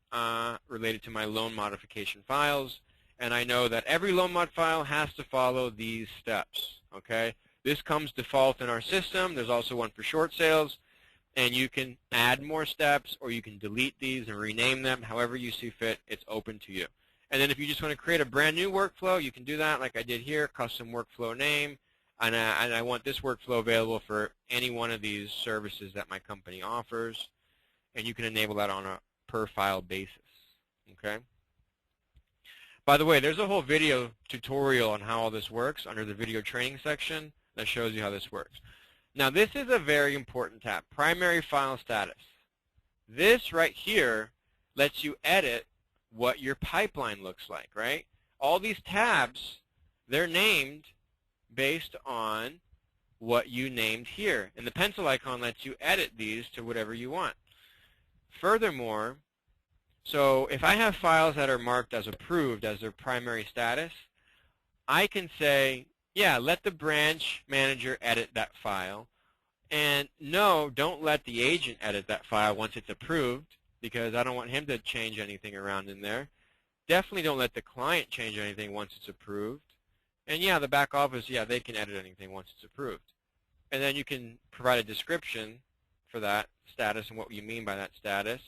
related to my loan modification files. And I know that every loan mod file has to follow these steps. Okay? This comes default in our system. There's also one for short sales. And you can add more steps, or you can delete these and rename them. However you see fit, it's open to you. And then if you just want to create a brand new workflow, you can do that like I did here, custom workflow name. And I want this workflow available for any one of these services that my company offers. And you can enable that on a per file basis. Okay? By the way, there's a whole video tutorial on how all this works under the video training section that shows you how this works. Now, this is a very important tab, primary file status. This right here lets you edit what your pipeline looks like, right? All these tabs, they're named based on what you named here. And the pencil icon lets you edit these to whatever you want. Furthermore, so if I have files that are marked as approved as their primary status, I can say, yeah, let the branch manager edit that file. And no, don't let the agent edit that file once it's approved, because I don't want him to change anything around in there. Definitely don't let the client change anything once it's approved. And yeah, the back office, yeah, they can edit anything once it's approved. And then you can provide a description for that status and what you mean by that status.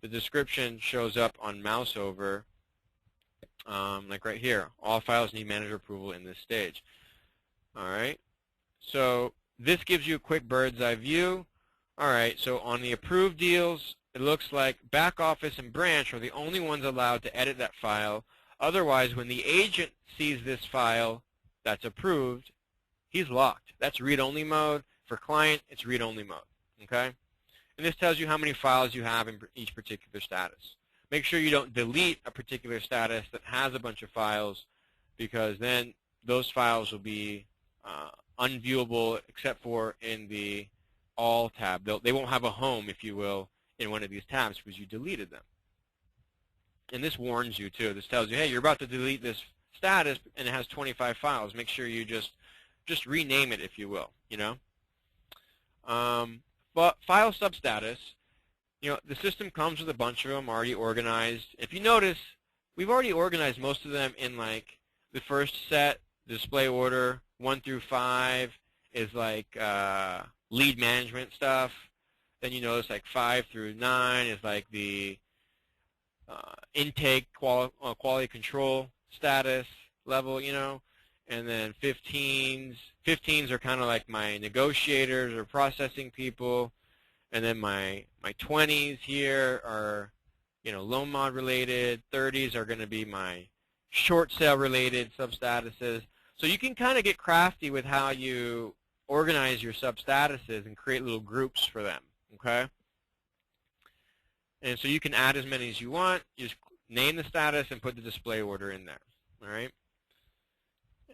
The description shows up on mouse over, like right here. All files need manager approval in this stage. All right. So this gives you a quick bird's eye view. All right. So on the approved deals, it looks like back office and branch are the only ones allowed to edit that file. Otherwise, when the agent sees this file that's approved, he's locked. That's read-only mode. For client, it's read-only mode. Okay? And this tells you how many files you have in each particular status. Make sure you don't delete a particular status that has a bunch of files, because then those files will be unviewable except for in the All tab. They won't have a home, if you will, in one of these tabs because you deleted them. And this warns you, too. This tells you, hey, you're about to delete this status, and it has 25 files. Make sure you just rename it, if you will, you know. But file substatus, you know, the system comes with a bunch of them already organized. If you notice, we've already organized most of them in, like, the first set, display order, 1 through 5 is, like, lead management stuff. Then you notice, like, 5 through 9 is, like, the intake quality control status level, you know. and then 15s are kind of like my negotiators or processing people, and then my 20s here are, you know, loan mod related. 30s are going to be my short sale related substatuses. So you can kind of get crafty with how you organize your substatuses and create little groups for them, okay? And so you can add as many as you want. You just name the status and put the display order in there, all right?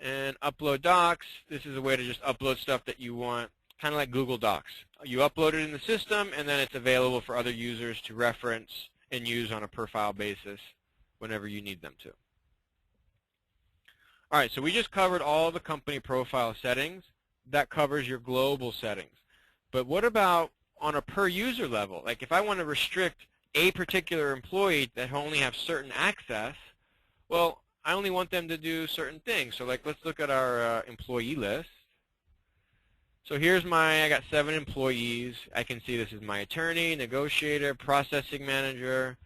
And upload docs, this is a way to just upload stuff that you want, kind of like Google Docs. You upload it in the system, and then it's available for other users to reference and use on a per-file basis whenever you need them to. All right, so we just covered all the company profile settings. That covers your global settings. But what about on a per-user level? Like if I want to restrict a particular employee that only have certain access, well, I only want them to do certain things. So like let's look at our employee list. So here's I got 7 employees. I can see this is my attorney, negotiator, processing manager,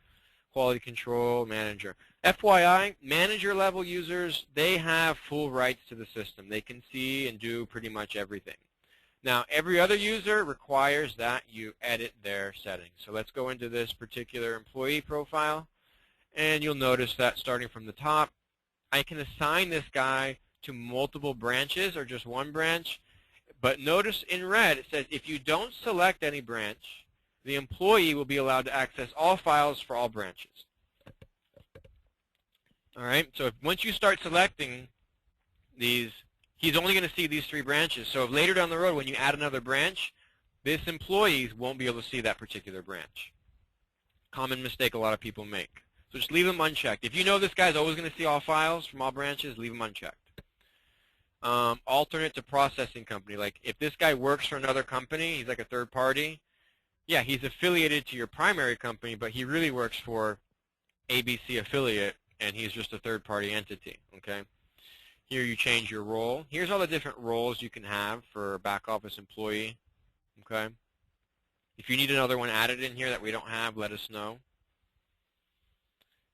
quality control manager. FYI, manager level users, they have full rights to the system. They can see and do pretty much everything. Now, every other user requires that you edit their settings. So let's go into this particular employee profile, and you'll notice that starting from the top, I can assign this guy to multiple branches or just one branch. But notice in red it says if you don't select any branch, the employee will be allowed to access all files for all branches. All right, so once you start selecting these, he's only going to see these 3 branches. So if later down the road when you add another branch, this employee won't be able to see that particular branch. Common mistake a lot of people make. So just leave them unchecked. If you know this guy's always going to see all files from all branches, leave them unchecked. Alternate to processing company. Like if this guy works for another company, he's like a third party, yeah, he's affiliated to your primary company, but he really works for ABC affiliate, and he's just a third-party entity, okay? Here you change your role. Here's all the different roles you can have for a back office employee, okay? If you need another one added in here that we don't have, let us know.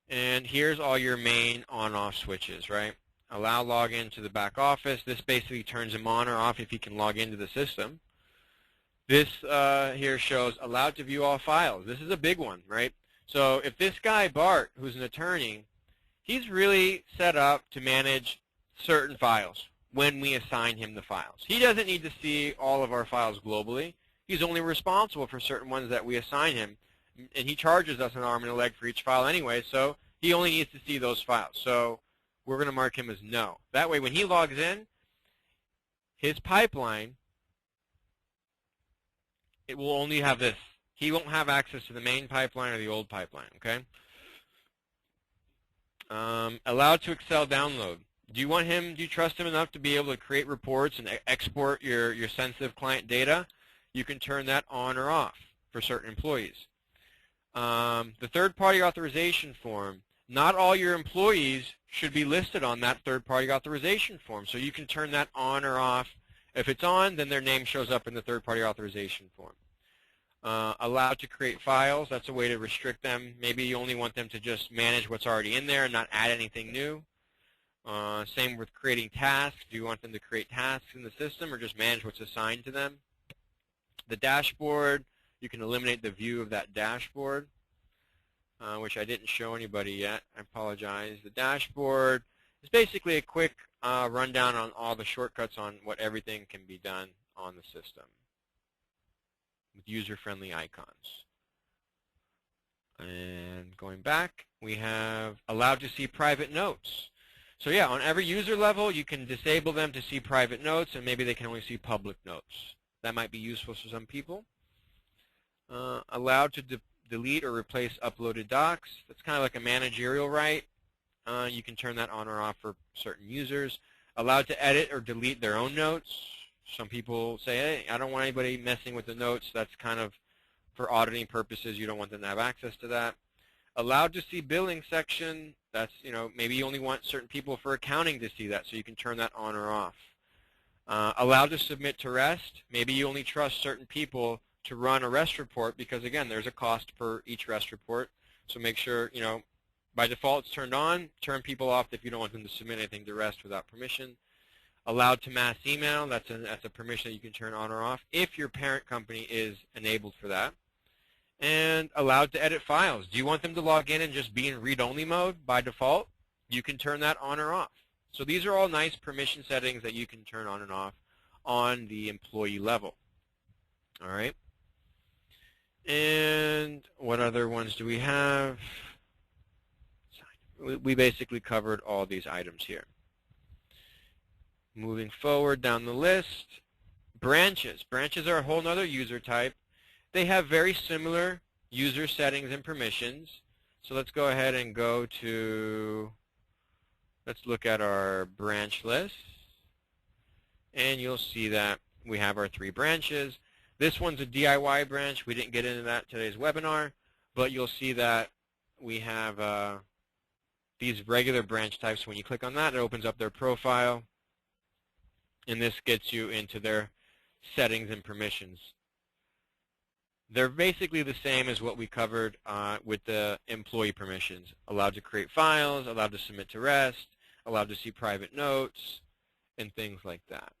And here's all your main on-off switches, right? Allow login to the back office. This basically turns him on or off if he can log into the system. This here shows allowed to view all files. This is a big one, right? So if this guy, Bart, who's an attorney, he's really set up to manage certain files when we assign him the files. He doesn't need to see all of our files globally. He's only responsible for certain ones that we assign him, and he charges us an arm and a leg for each file anyway, so he only needs to see those files. So we're going to mark him as no. That way when he logs in, his pipeline, it will only have this. He won't have access to the main pipeline or the old pipeline, okay? Allowed to Excel download. Do you trust him enough to be able to create reports and export your sensitive client data? You can turn that on or off for certain employees. The third-party authorization form. Not all your employees should be listed on that third-party authorization form, so you can turn that on or off. If it's on, then their name shows up in the third-party authorization form. Allowed to create files. That's a way to restrict them. Maybe you only want them to just manage what's already in there and not add anything new. Same with creating tasks. Do you want them to create tasks in the system or just manage what's assigned to them? The dashboard, you can eliminate the view of that dashboard, which I didn't show anybody yet. I apologize. The dashboard is basically a quick rundown on all the shortcuts on what everything can be done on the system with user-friendly icons. And going back, we have allowed to see private notes. So yeah, on every user level, you can disable them to see private notes, and maybe they can only see public notes. That might be useful for some people. Allowed to delete or replace uploaded docs. That's kind of like a managerial right. You can turn that on or off for certain users. Allowed to edit or delete their own notes. Some people say, hey, I don't want anybody messing with the notes. That's kind of for auditing purposes. You don't want them to have access to that. Allowed to see billing section. That's, maybe you only want certain people for accounting to see that, so you can turn that on or off. Allowed to submit to REST. Maybe you only trust certain people to run a REST report because, again, there's a cost per each REST report. So make sure, by default it's turned on. Turn people off if you don't want them to submit anything to REST without permission. Allowed to mass email, that's a permission that you can turn on or off if your parent company is enabled for that. And allowed to edit files. Do you want them to log in and just be in read-only mode by default? You can turn that on or off. So these are all nice permission settings that you can turn on and off on the employee level. All right. And what other ones do we have? We basically covered all these items here. Moving forward down the list, branches. Branches are a whole other user type. They have very similar user settings and permissions. So let's go ahead and go to, let's look at our branch list. And you'll see that we have our 3 branches. This one's a DIY branch. We didn't get into that in today's webinar, but you'll see that we have these regular branch types. When you click on that, it opens up their profile, and this gets you into their settings and permissions. They're basically the same as what we covered with the employee permissions. Allowed to create files, allowed to submit to REST, allowed to see private notes, and things like that.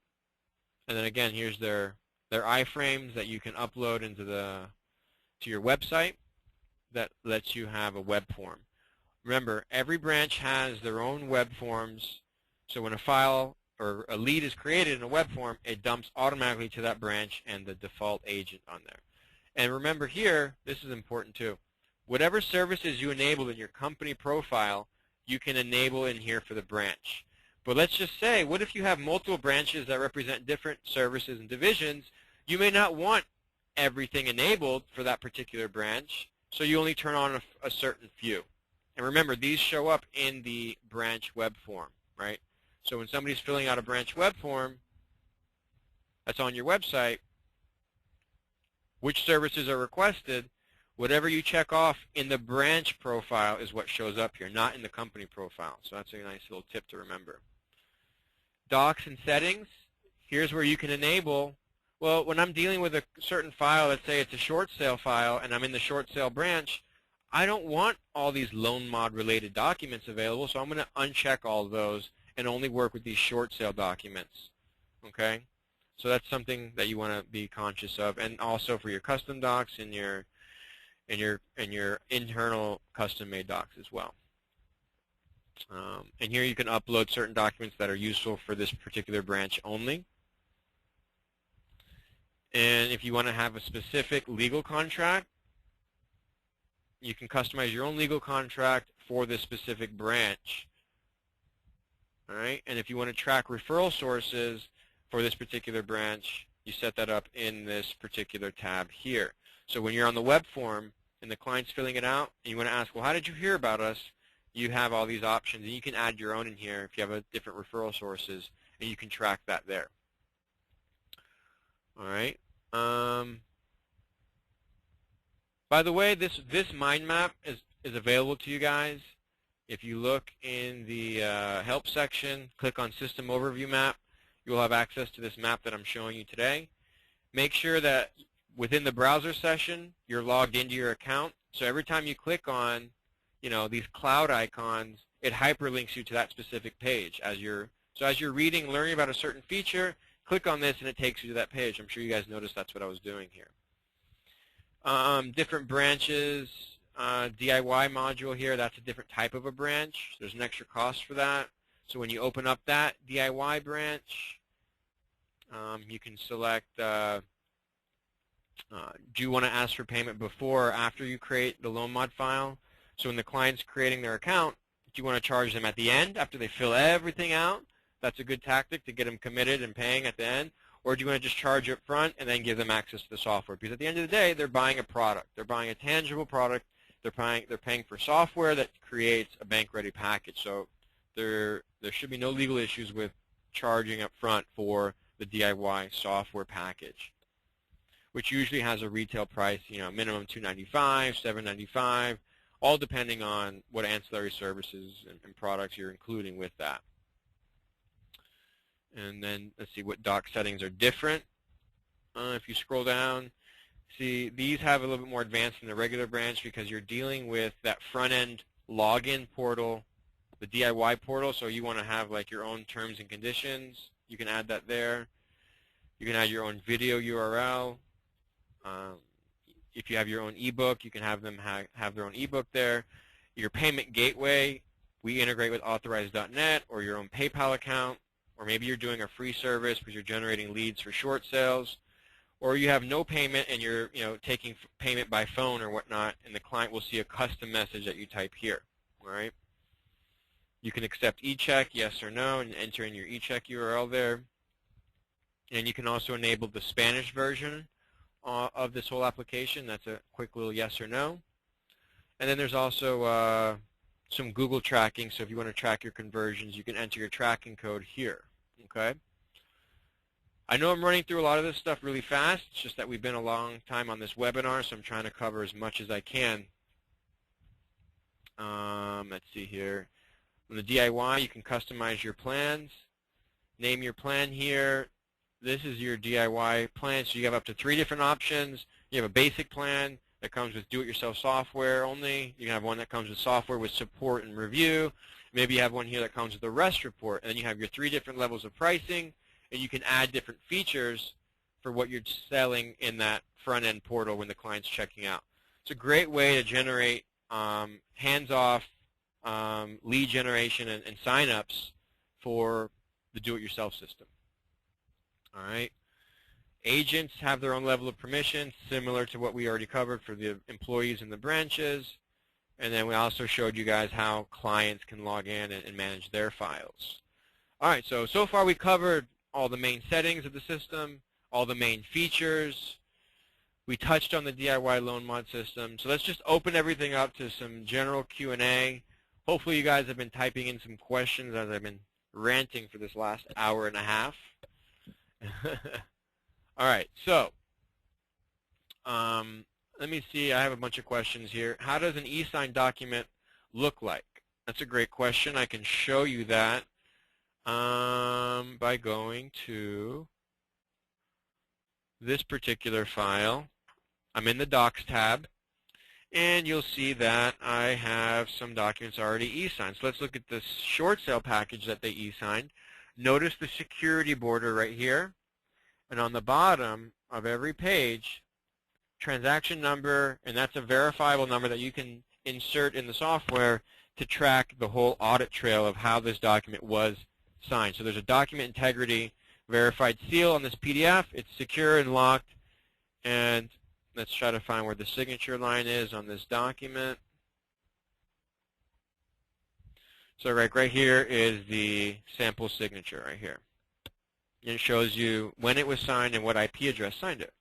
And then again, here's their iframes that you can upload into to your website that lets you have a web form. Remember, every branch has their own web forms, so when a file or a lead is created in a web form, it dumps automatically to that branch and the default agent on there. And remember here, this is important too, whatever services you enable in your company profile, you can enable in here for the branch. But let's just say, what if you have multiple branches that represent different services and divisions? You may not want everything enabled for that particular branch, so you only turn on a certain few. And remember, these show up in the branch web form, right? So when somebody's filling out a branch web form that's on your website, which services are requested, whatever you check off in the branch profile is what shows up here, not in the company profile. So that's a nice little tip to remember. Docs and settings, here's where you can enable, well, when I'm dealing with a certain file, let's say it's a short sale file, and I'm in the short sale branch, I don't want all these loan mod related documents available, so I'm going to uncheck all of those and only work with these short sale documents. Okay? So that's something that you want to be conscious of, and also for your custom docs and your internal custom-made docs as well. And here you can upload certain documents that are useful for this particular branch only. And if you want to have a specific legal contract, you can customize your own legal contract for this specific branch. All right? And if you want to track referral sources for this particular branch, you set that up in this particular tab here. So when you're on the web form and the client's filling it out and you want to ask, well, how did you hear about us? You have all these options, and you can add your own in here if you have different referral sources, and you can track that there. All right. By the way, this mind map is available to you guys. If you look in the help section, click on System Overview Map, you will have access to this map that I'm showing you today. Make sure that within the browser session, you're logged into your account. So every time you click on, these cloud icons, it hyperlinks you to that specific page. So as you're reading and learning about a certain feature, click on this and it takes you to that page. I'm sure you guys noticed that's what I was doing here. Different branches, DIY module here, that's a different type of a branch. There's an extra cost for that. So when you open up that DIY branch, you can select, do you want to ask for payment before or after you create the loan mod file? So when the client's creating their account, do you want to charge them at the end after they fill everything out? That's a good tactic to get them committed and paying at the end. Or do you want to just charge up front and then give them access to the software? Because at the end of the day, they're buying a product. They're buying a tangible product. They're paying for software that creates a bank-ready package. So there should be no legal issues with charging up front for the DIY software package, which usually has a retail price, minimum $295, $795, all depending on what ancillary services and products you're including with that. And then let's see what doc settings are different. If you scroll down, see these have a little bit more advanced than the regular branch because you're dealing with that front-end login portal, the DIY portal, so you want to have like your own terms and conditions you can add that there. You can add your own video URL. If you have your own ebook, you can have them have their own ebook there. Your payment gateway, we integrate with Authorize.net, or your own PayPal account, or maybe you're doing a free service because you're generating leads for short sales, or you have no payment and you're taking payment by phone or whatnot, and the client will see a custom message that you type here. All right. You can accept e-check, yes or no, and enter in your e-check URL there. And you can also enable the Spanish version of this whole application. That's a quick little yes or no. And then there's also some Google tracking, so if you want to track your conversions, you can enter your tracking code here. Okay. I know I'm running through a lot of this stuff really fast. It's just that we've been a long time on this webinar, so I'm trying to cover as much as I can. Let's see here. On the DIY, you can customize your plans. Name your plan here. This is your DIY plan, so you have up to 3 different options. You have a basic plan that comes with do-it-yourself software only. You can have one that comes with software with support and review. Maybe you have one here that comes with a REST report, and then you have your 3 different levels of pricing, and you can add different features for what you're selling in that front-end portal when the client's checking out. It's a great way to generate hands-off lead generation and sign-ups for the do-it-yourself system. All right. Agents have their own level of permission, similar to what we already covered for the employees in the branches. And then we also showed you guys how clients can log in and manage their files. All right, so far we covered all the main settings of the system, all the main features. We touched on the DIY loan mod system. So let's just open everything up to some general Q&A. Hopefully you guys have been typing in some questions as I've been ranting for this last hour and a half. All right, so let me see. I have a bunch of questions here. How does an e-sign document look like? That's a great question. I can show you that by going to this particular file. I'm in the Docs tab, and you'll see that I have some documents already e-signed. So let's look at this short sale package that they e-signed. Notice the security border right here, and on the bottom of every page, transaction number, and that's a verifiable number that you can insert in the software to track the whole audit trail of how this document was signed. So there's a document integrity verified seal on this PDF. It's secure and locked, and let's try to find where the signature line is on this document. So right here is the sample signature right here. And it shows you when it was signed and what IP address signed it.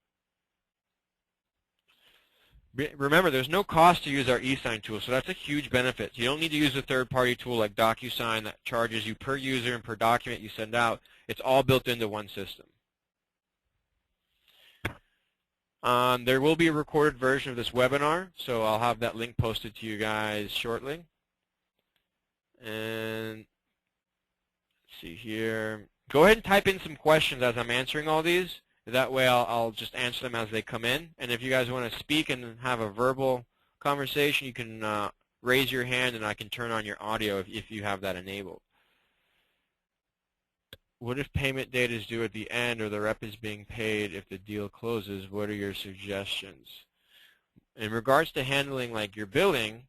Remember, there's no cost to use our e-sign tool, so that's a huge benefit. You don't need to use a third-party tool like DocuSign that charges you per user and per document you send out. It's all built into one system. There will be a recorded version of this webinar, so I'll have that link posted to you guys shortly. And let's see here. Go ahead and type in some questions as I'm answering all these. That way I'll just answer them as they come in. And if you guys want to speak and have a verbal conversation, you can raise your hand and I can turn on your audio if you have that enabled. What if payment date is due at the end or the rep is being paid if the deal closes? What are your suggestions? In regards to handling like your billing,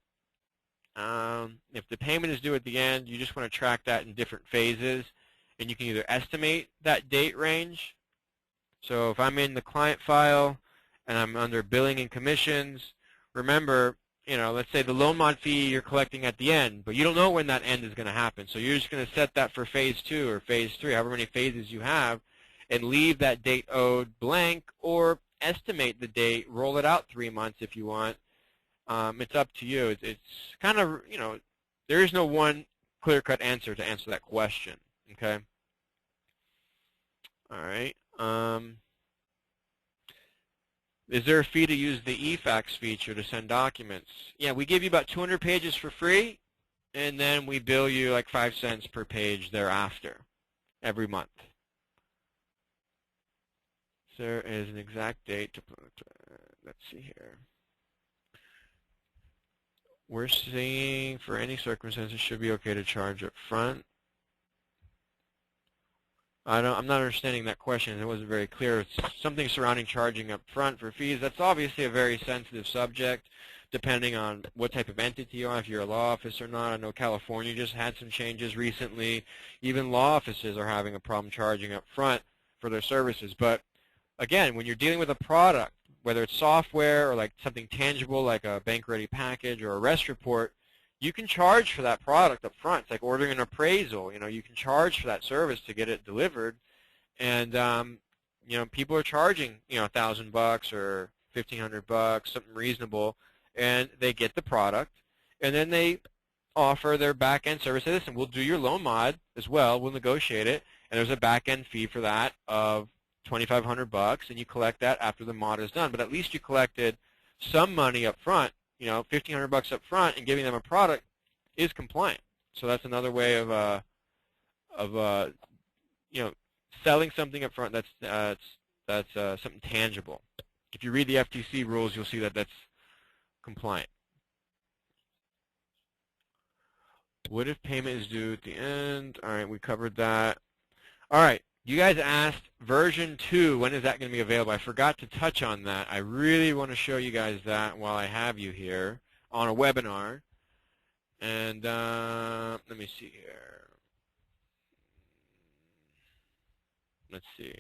if the payment is due at the end, you just want to track that in different phases, and you can either estimate that date range. So if I'm in the client file and I'm under billing and commissions, remember, let's say the loan mod fee you're collecting at the end, but you don't know when that end is going to happen. So you're just going to set that for phase 2 or phase 3, however many phases you have, and leave that date owed blank, or estimate the date, roll it out 3 months if you want. It's up to you. It's kind of, there is no one clear-cut answer to answer that question, okay? All right. Is there a fee to use the eFax feature to send documents? Yeah, we give you about 200 pages for free, and then we bill you like 5 cents per page thereafter every month. There is an exact date to put. Let's see here. We're seeing for any circumstances should be okay to charge up front. I'm not understanding that question. It wasn't very clear. It's something surrounding charging up front for fees. That's obviously a very sensitive subject, depending on what type of entity you are, if you're a law office or not. I know California just had some changes recently. Even law offices are having a problem charging up front for their services. But again, when you're dealing with a product, whether it's software or like something tangible like a bank-ready package or a rest report, you can charge for that product up front. It's like ordering an appraisal. You know, you can charge for that service to get it delivered, and you know, people are charging, you know, $1,000 or $1,500, something reasonable, and they get the product, and then they offer their back-end service. Hey, listen, we'll do your loan mod as well. We'll negotiate it, and there's a back-end fee for that of $2,500, and you collect that after the mod is done. But at least you collected some money up front. You know, $1,500 up front, and giving them a product is compliant. So that's another way of you know, selling something up front that's something tangible. If you read the FTC rules, you'll see that that's compliant. What if payment is due at the end? All right, we covered that. All right, you guys asked version 2, when is that going to be available? I forgot to touch on that. I really want to show you guys that while I have you here on a webinar. And let me see here. Let's see.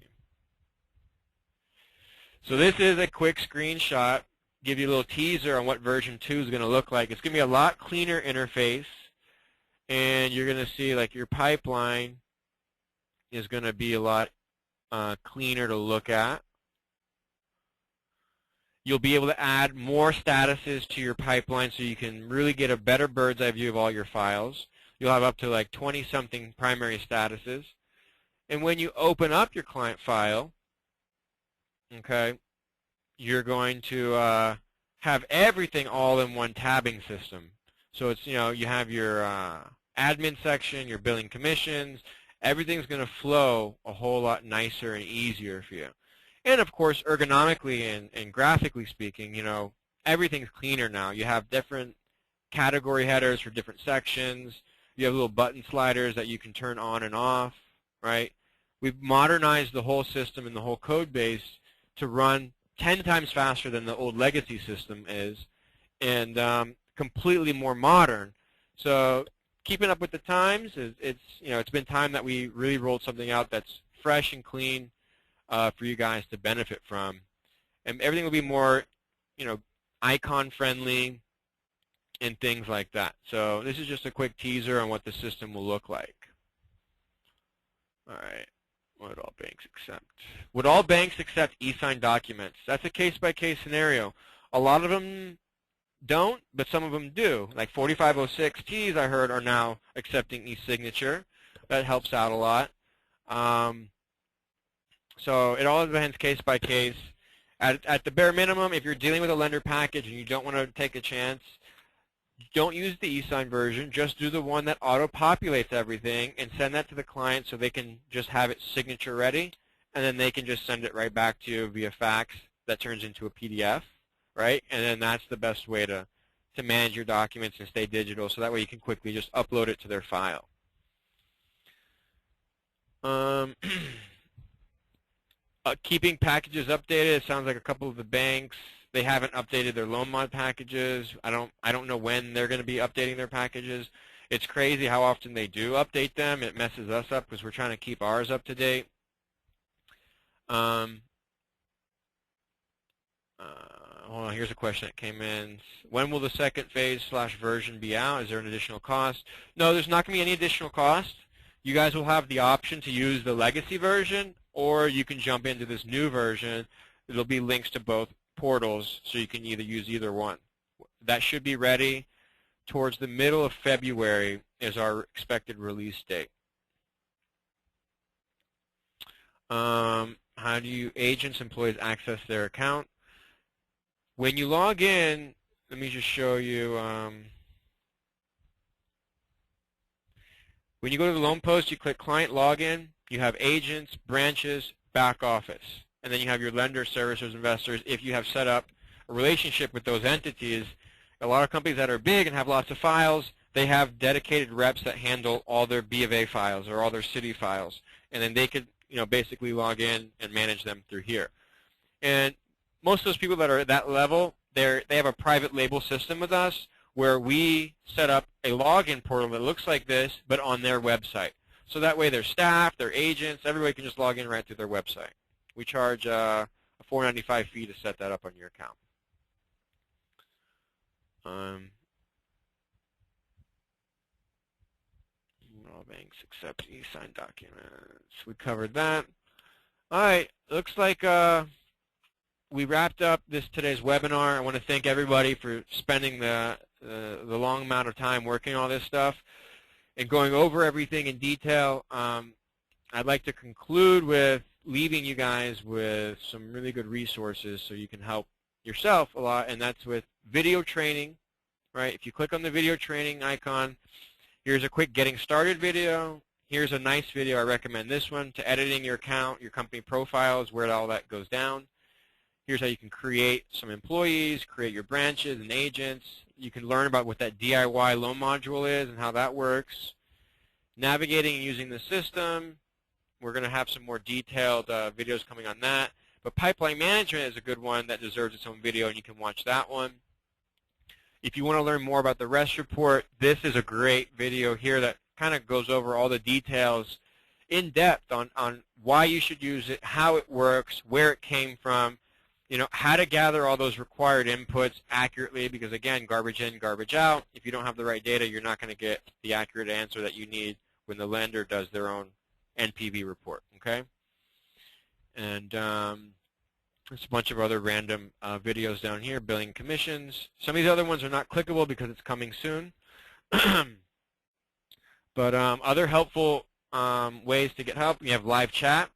So this is a quick screenshot. Give you a little teaser on what version 2 is going to look like. It's going to be a lot cleaner interface, and you're going to see like your pipeline is going to be a lot cleaner to look at. You'll be able to add more statuses to your pipeline so you can really get a better bird's eye view of all your files. You'll have up to like 20-something primary statuses. And when you open up your client file, okay, you're going to have everything all in one tabbing system. So it's, you know, you have your admin section, your billing commissions. Everything's going to flow a whole lot nicer and easier for you. And of course, ergonomically and graphically speaking, you know, everything's cleaner now. You have different category headers for different sections. You have little button sliders that you can turn on and off, right? We've modernized the whole system and the whole code base to run 10 times faster than the old legacy system is, and completely more modern. So keeping up with the times, it's been time that we really rolled something out that's fresh and clean for you guys to benefit from, and everything will be more, you know, icon friendly and things like that. So this is just a quick teaser on what the system will look like. All right. Would all banks accept? Would all banks accept e-signed documents? That's a case-by-case scenario. A lot of them don't, but some of them do. Like 4506Ts, I heard, are now accepting e-signature. That helps out a lot. So it all depends case by case. At the bare minimum, if you're dealing with a lender package and you don't want to take a chance, don't use the e-sign version. Just do the one that auto-populates everything and send that to the client so they can just have it signature ready, and then they can just send it right back to you via fax that turns into a PDF, right? And then that's the best way to manage your documents and stay digital, so that way you can quickly just upload it to their file. Keeping packages updated. It sounds like a couple of the banks, they haven't updated their loan mod packages. I don't know when they're going to be updating their packages. It's crazy how often they do update them. It messes us up because we're trying to keep ours up to date. Hold on, here's a question that came in. When will the second phase / version be out? Is there an additional cost? No, there's not going to be any additional cost. You guys will have the option to use the legacy version, or you can jump into this new version. There'll be links to both portals, so you can use either one. That should be ready towards the middle of February is our expected release date. How do agents, employees access their account? When you log in, let me just show you. When you go to the Loan Post, you click Client Login. You have agents, branches, back office. And then you have your lenders, servicers, investors. If you have set up a relationship with those entities, a lot of companies that are big and have lots of files, they have dedicated reps that handle all their B of A files or all their city files. And then they could basically log in and manage them through here. And most of those people that are at that level, they have a private label system with us where we set up a login portal that looks like this, but on their website. So that way their staff, their agents, everybody can just log in right through their website. We charge a $4.95 fee to set that up on your account. All banks accept e-sign documents. We covered that. All right, looks like we wrapped up today's webinar. I want to thank everybody for spending the long amount of time working on all this stuff and going over everything in detail. I'd like to conclude with leaving you guys with some really good resources so you can help yourself a lot, and that's with video training, right? If you click on the video training icon, here's a quick getting started video. Here's a nice video. I recommend this one to editing your account, your company profiles, where all that goes down. Here's how you can create some employees, create your branches and agents. You can learn about what that DIY loan module is and how that works. Navigating and using the system. We're going to have some more detailed videos coming on that. But pipeline management is a good one that deserves its own video, and you can watch that one. If you want to learn more about the REST report, this is a great video here that kind of goes over all the details in depth on why you should use it, how it works, where it came from, how to gather all those required inputs accurately, because again, garbage in, garbage out. If you don't have the right data, you're not going to get the accurate answer that you need when the lender does their own NPV report, okay? And there's a bunch of other random videos down here, billing commissions. Some of these other ones are not clickable because it's coming soon. But other helpful ways to get help, you have live chat.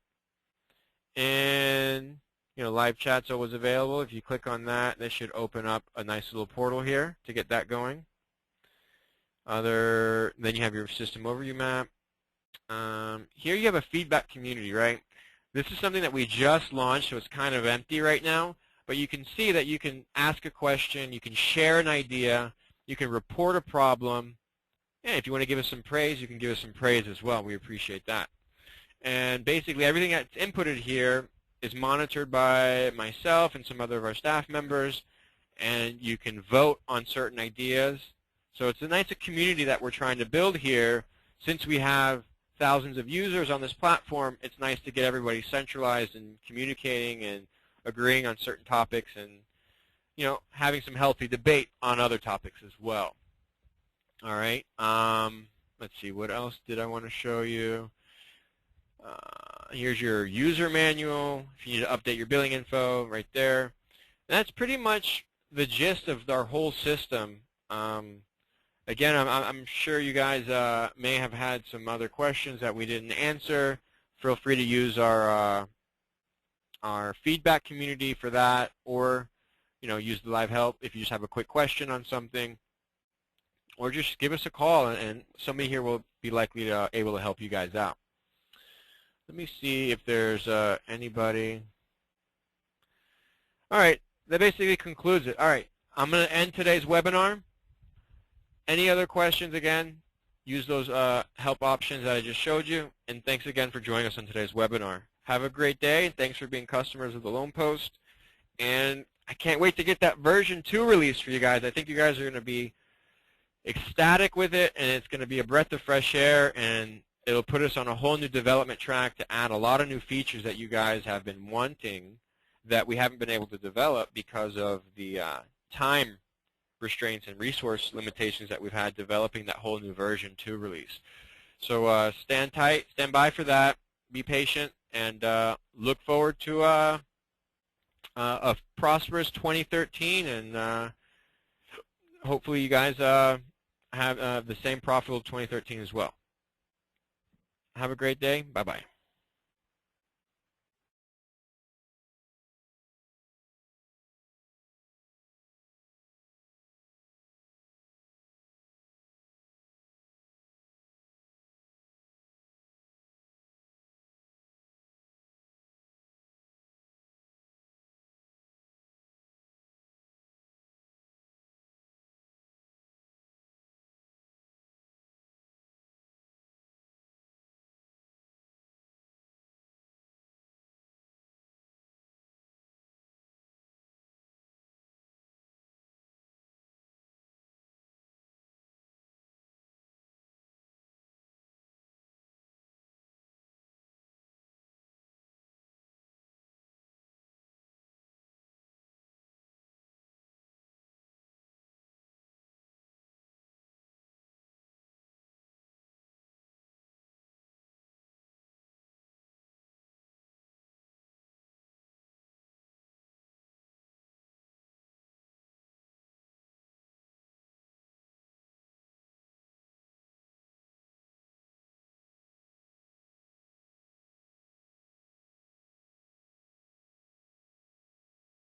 And live chat's always available. If you click on that, this should open up a nice little portal here to get that going. Then you have your system overview map. Here you have a feedback community, right? This is something that we just launched, so it's kind of empty right now. But you can see that you can ask a question, you can share an idea, you can report a problem. And if you want to give us some praise, you can give us some praise as well. We appreciate that. And basically everything that's inputted here is monitored by myself and some other of our staff members, and you can vote on certain ideas. So it's a nice community that we're trying to build here. Since we have thousands of users on this platform, it's nice to get everybody centralized and communicating and agreeing on certain topics and having some healthy debate on other topics as well. All right. Let's see, what else did I want to show you? Here's your user manual. If you need to update your billing info, right there. And that's pretty much the gist of our whole system. Again, I'm sure you guys may have had some other questions that we didn't answer. Feel free to use our feedback community for that, or use the live help if you just have a quick question on something, or just give us a call, and somebody here will be likely to able to help you guys out. Let me see if there's anybody. All right, that basically concludes it. All right, I'm going to end today's webinar. Any other questions, again, use those help options that I just showed you. And thanks again for joining us on today's webinar. Have a great day, and thanks for being customers of the Loan Post. And I can't wait to get that version 2 released for you guys. I think you guys are going to be ecstatic with it, and it's going to be a breath of fresh air, and it'll put us on a whole new development track to add a lot of new features that you guys have been wanting that we haven't been able to develop because of the time restraints and resource limitations that we've had developing that whole new version 2 release. So stand tight, stand by for that, be patient, and look forward to a prosperous 2013, and hopefully you guys have the same profitable 2013 as well. Have a great day. Bye-bye.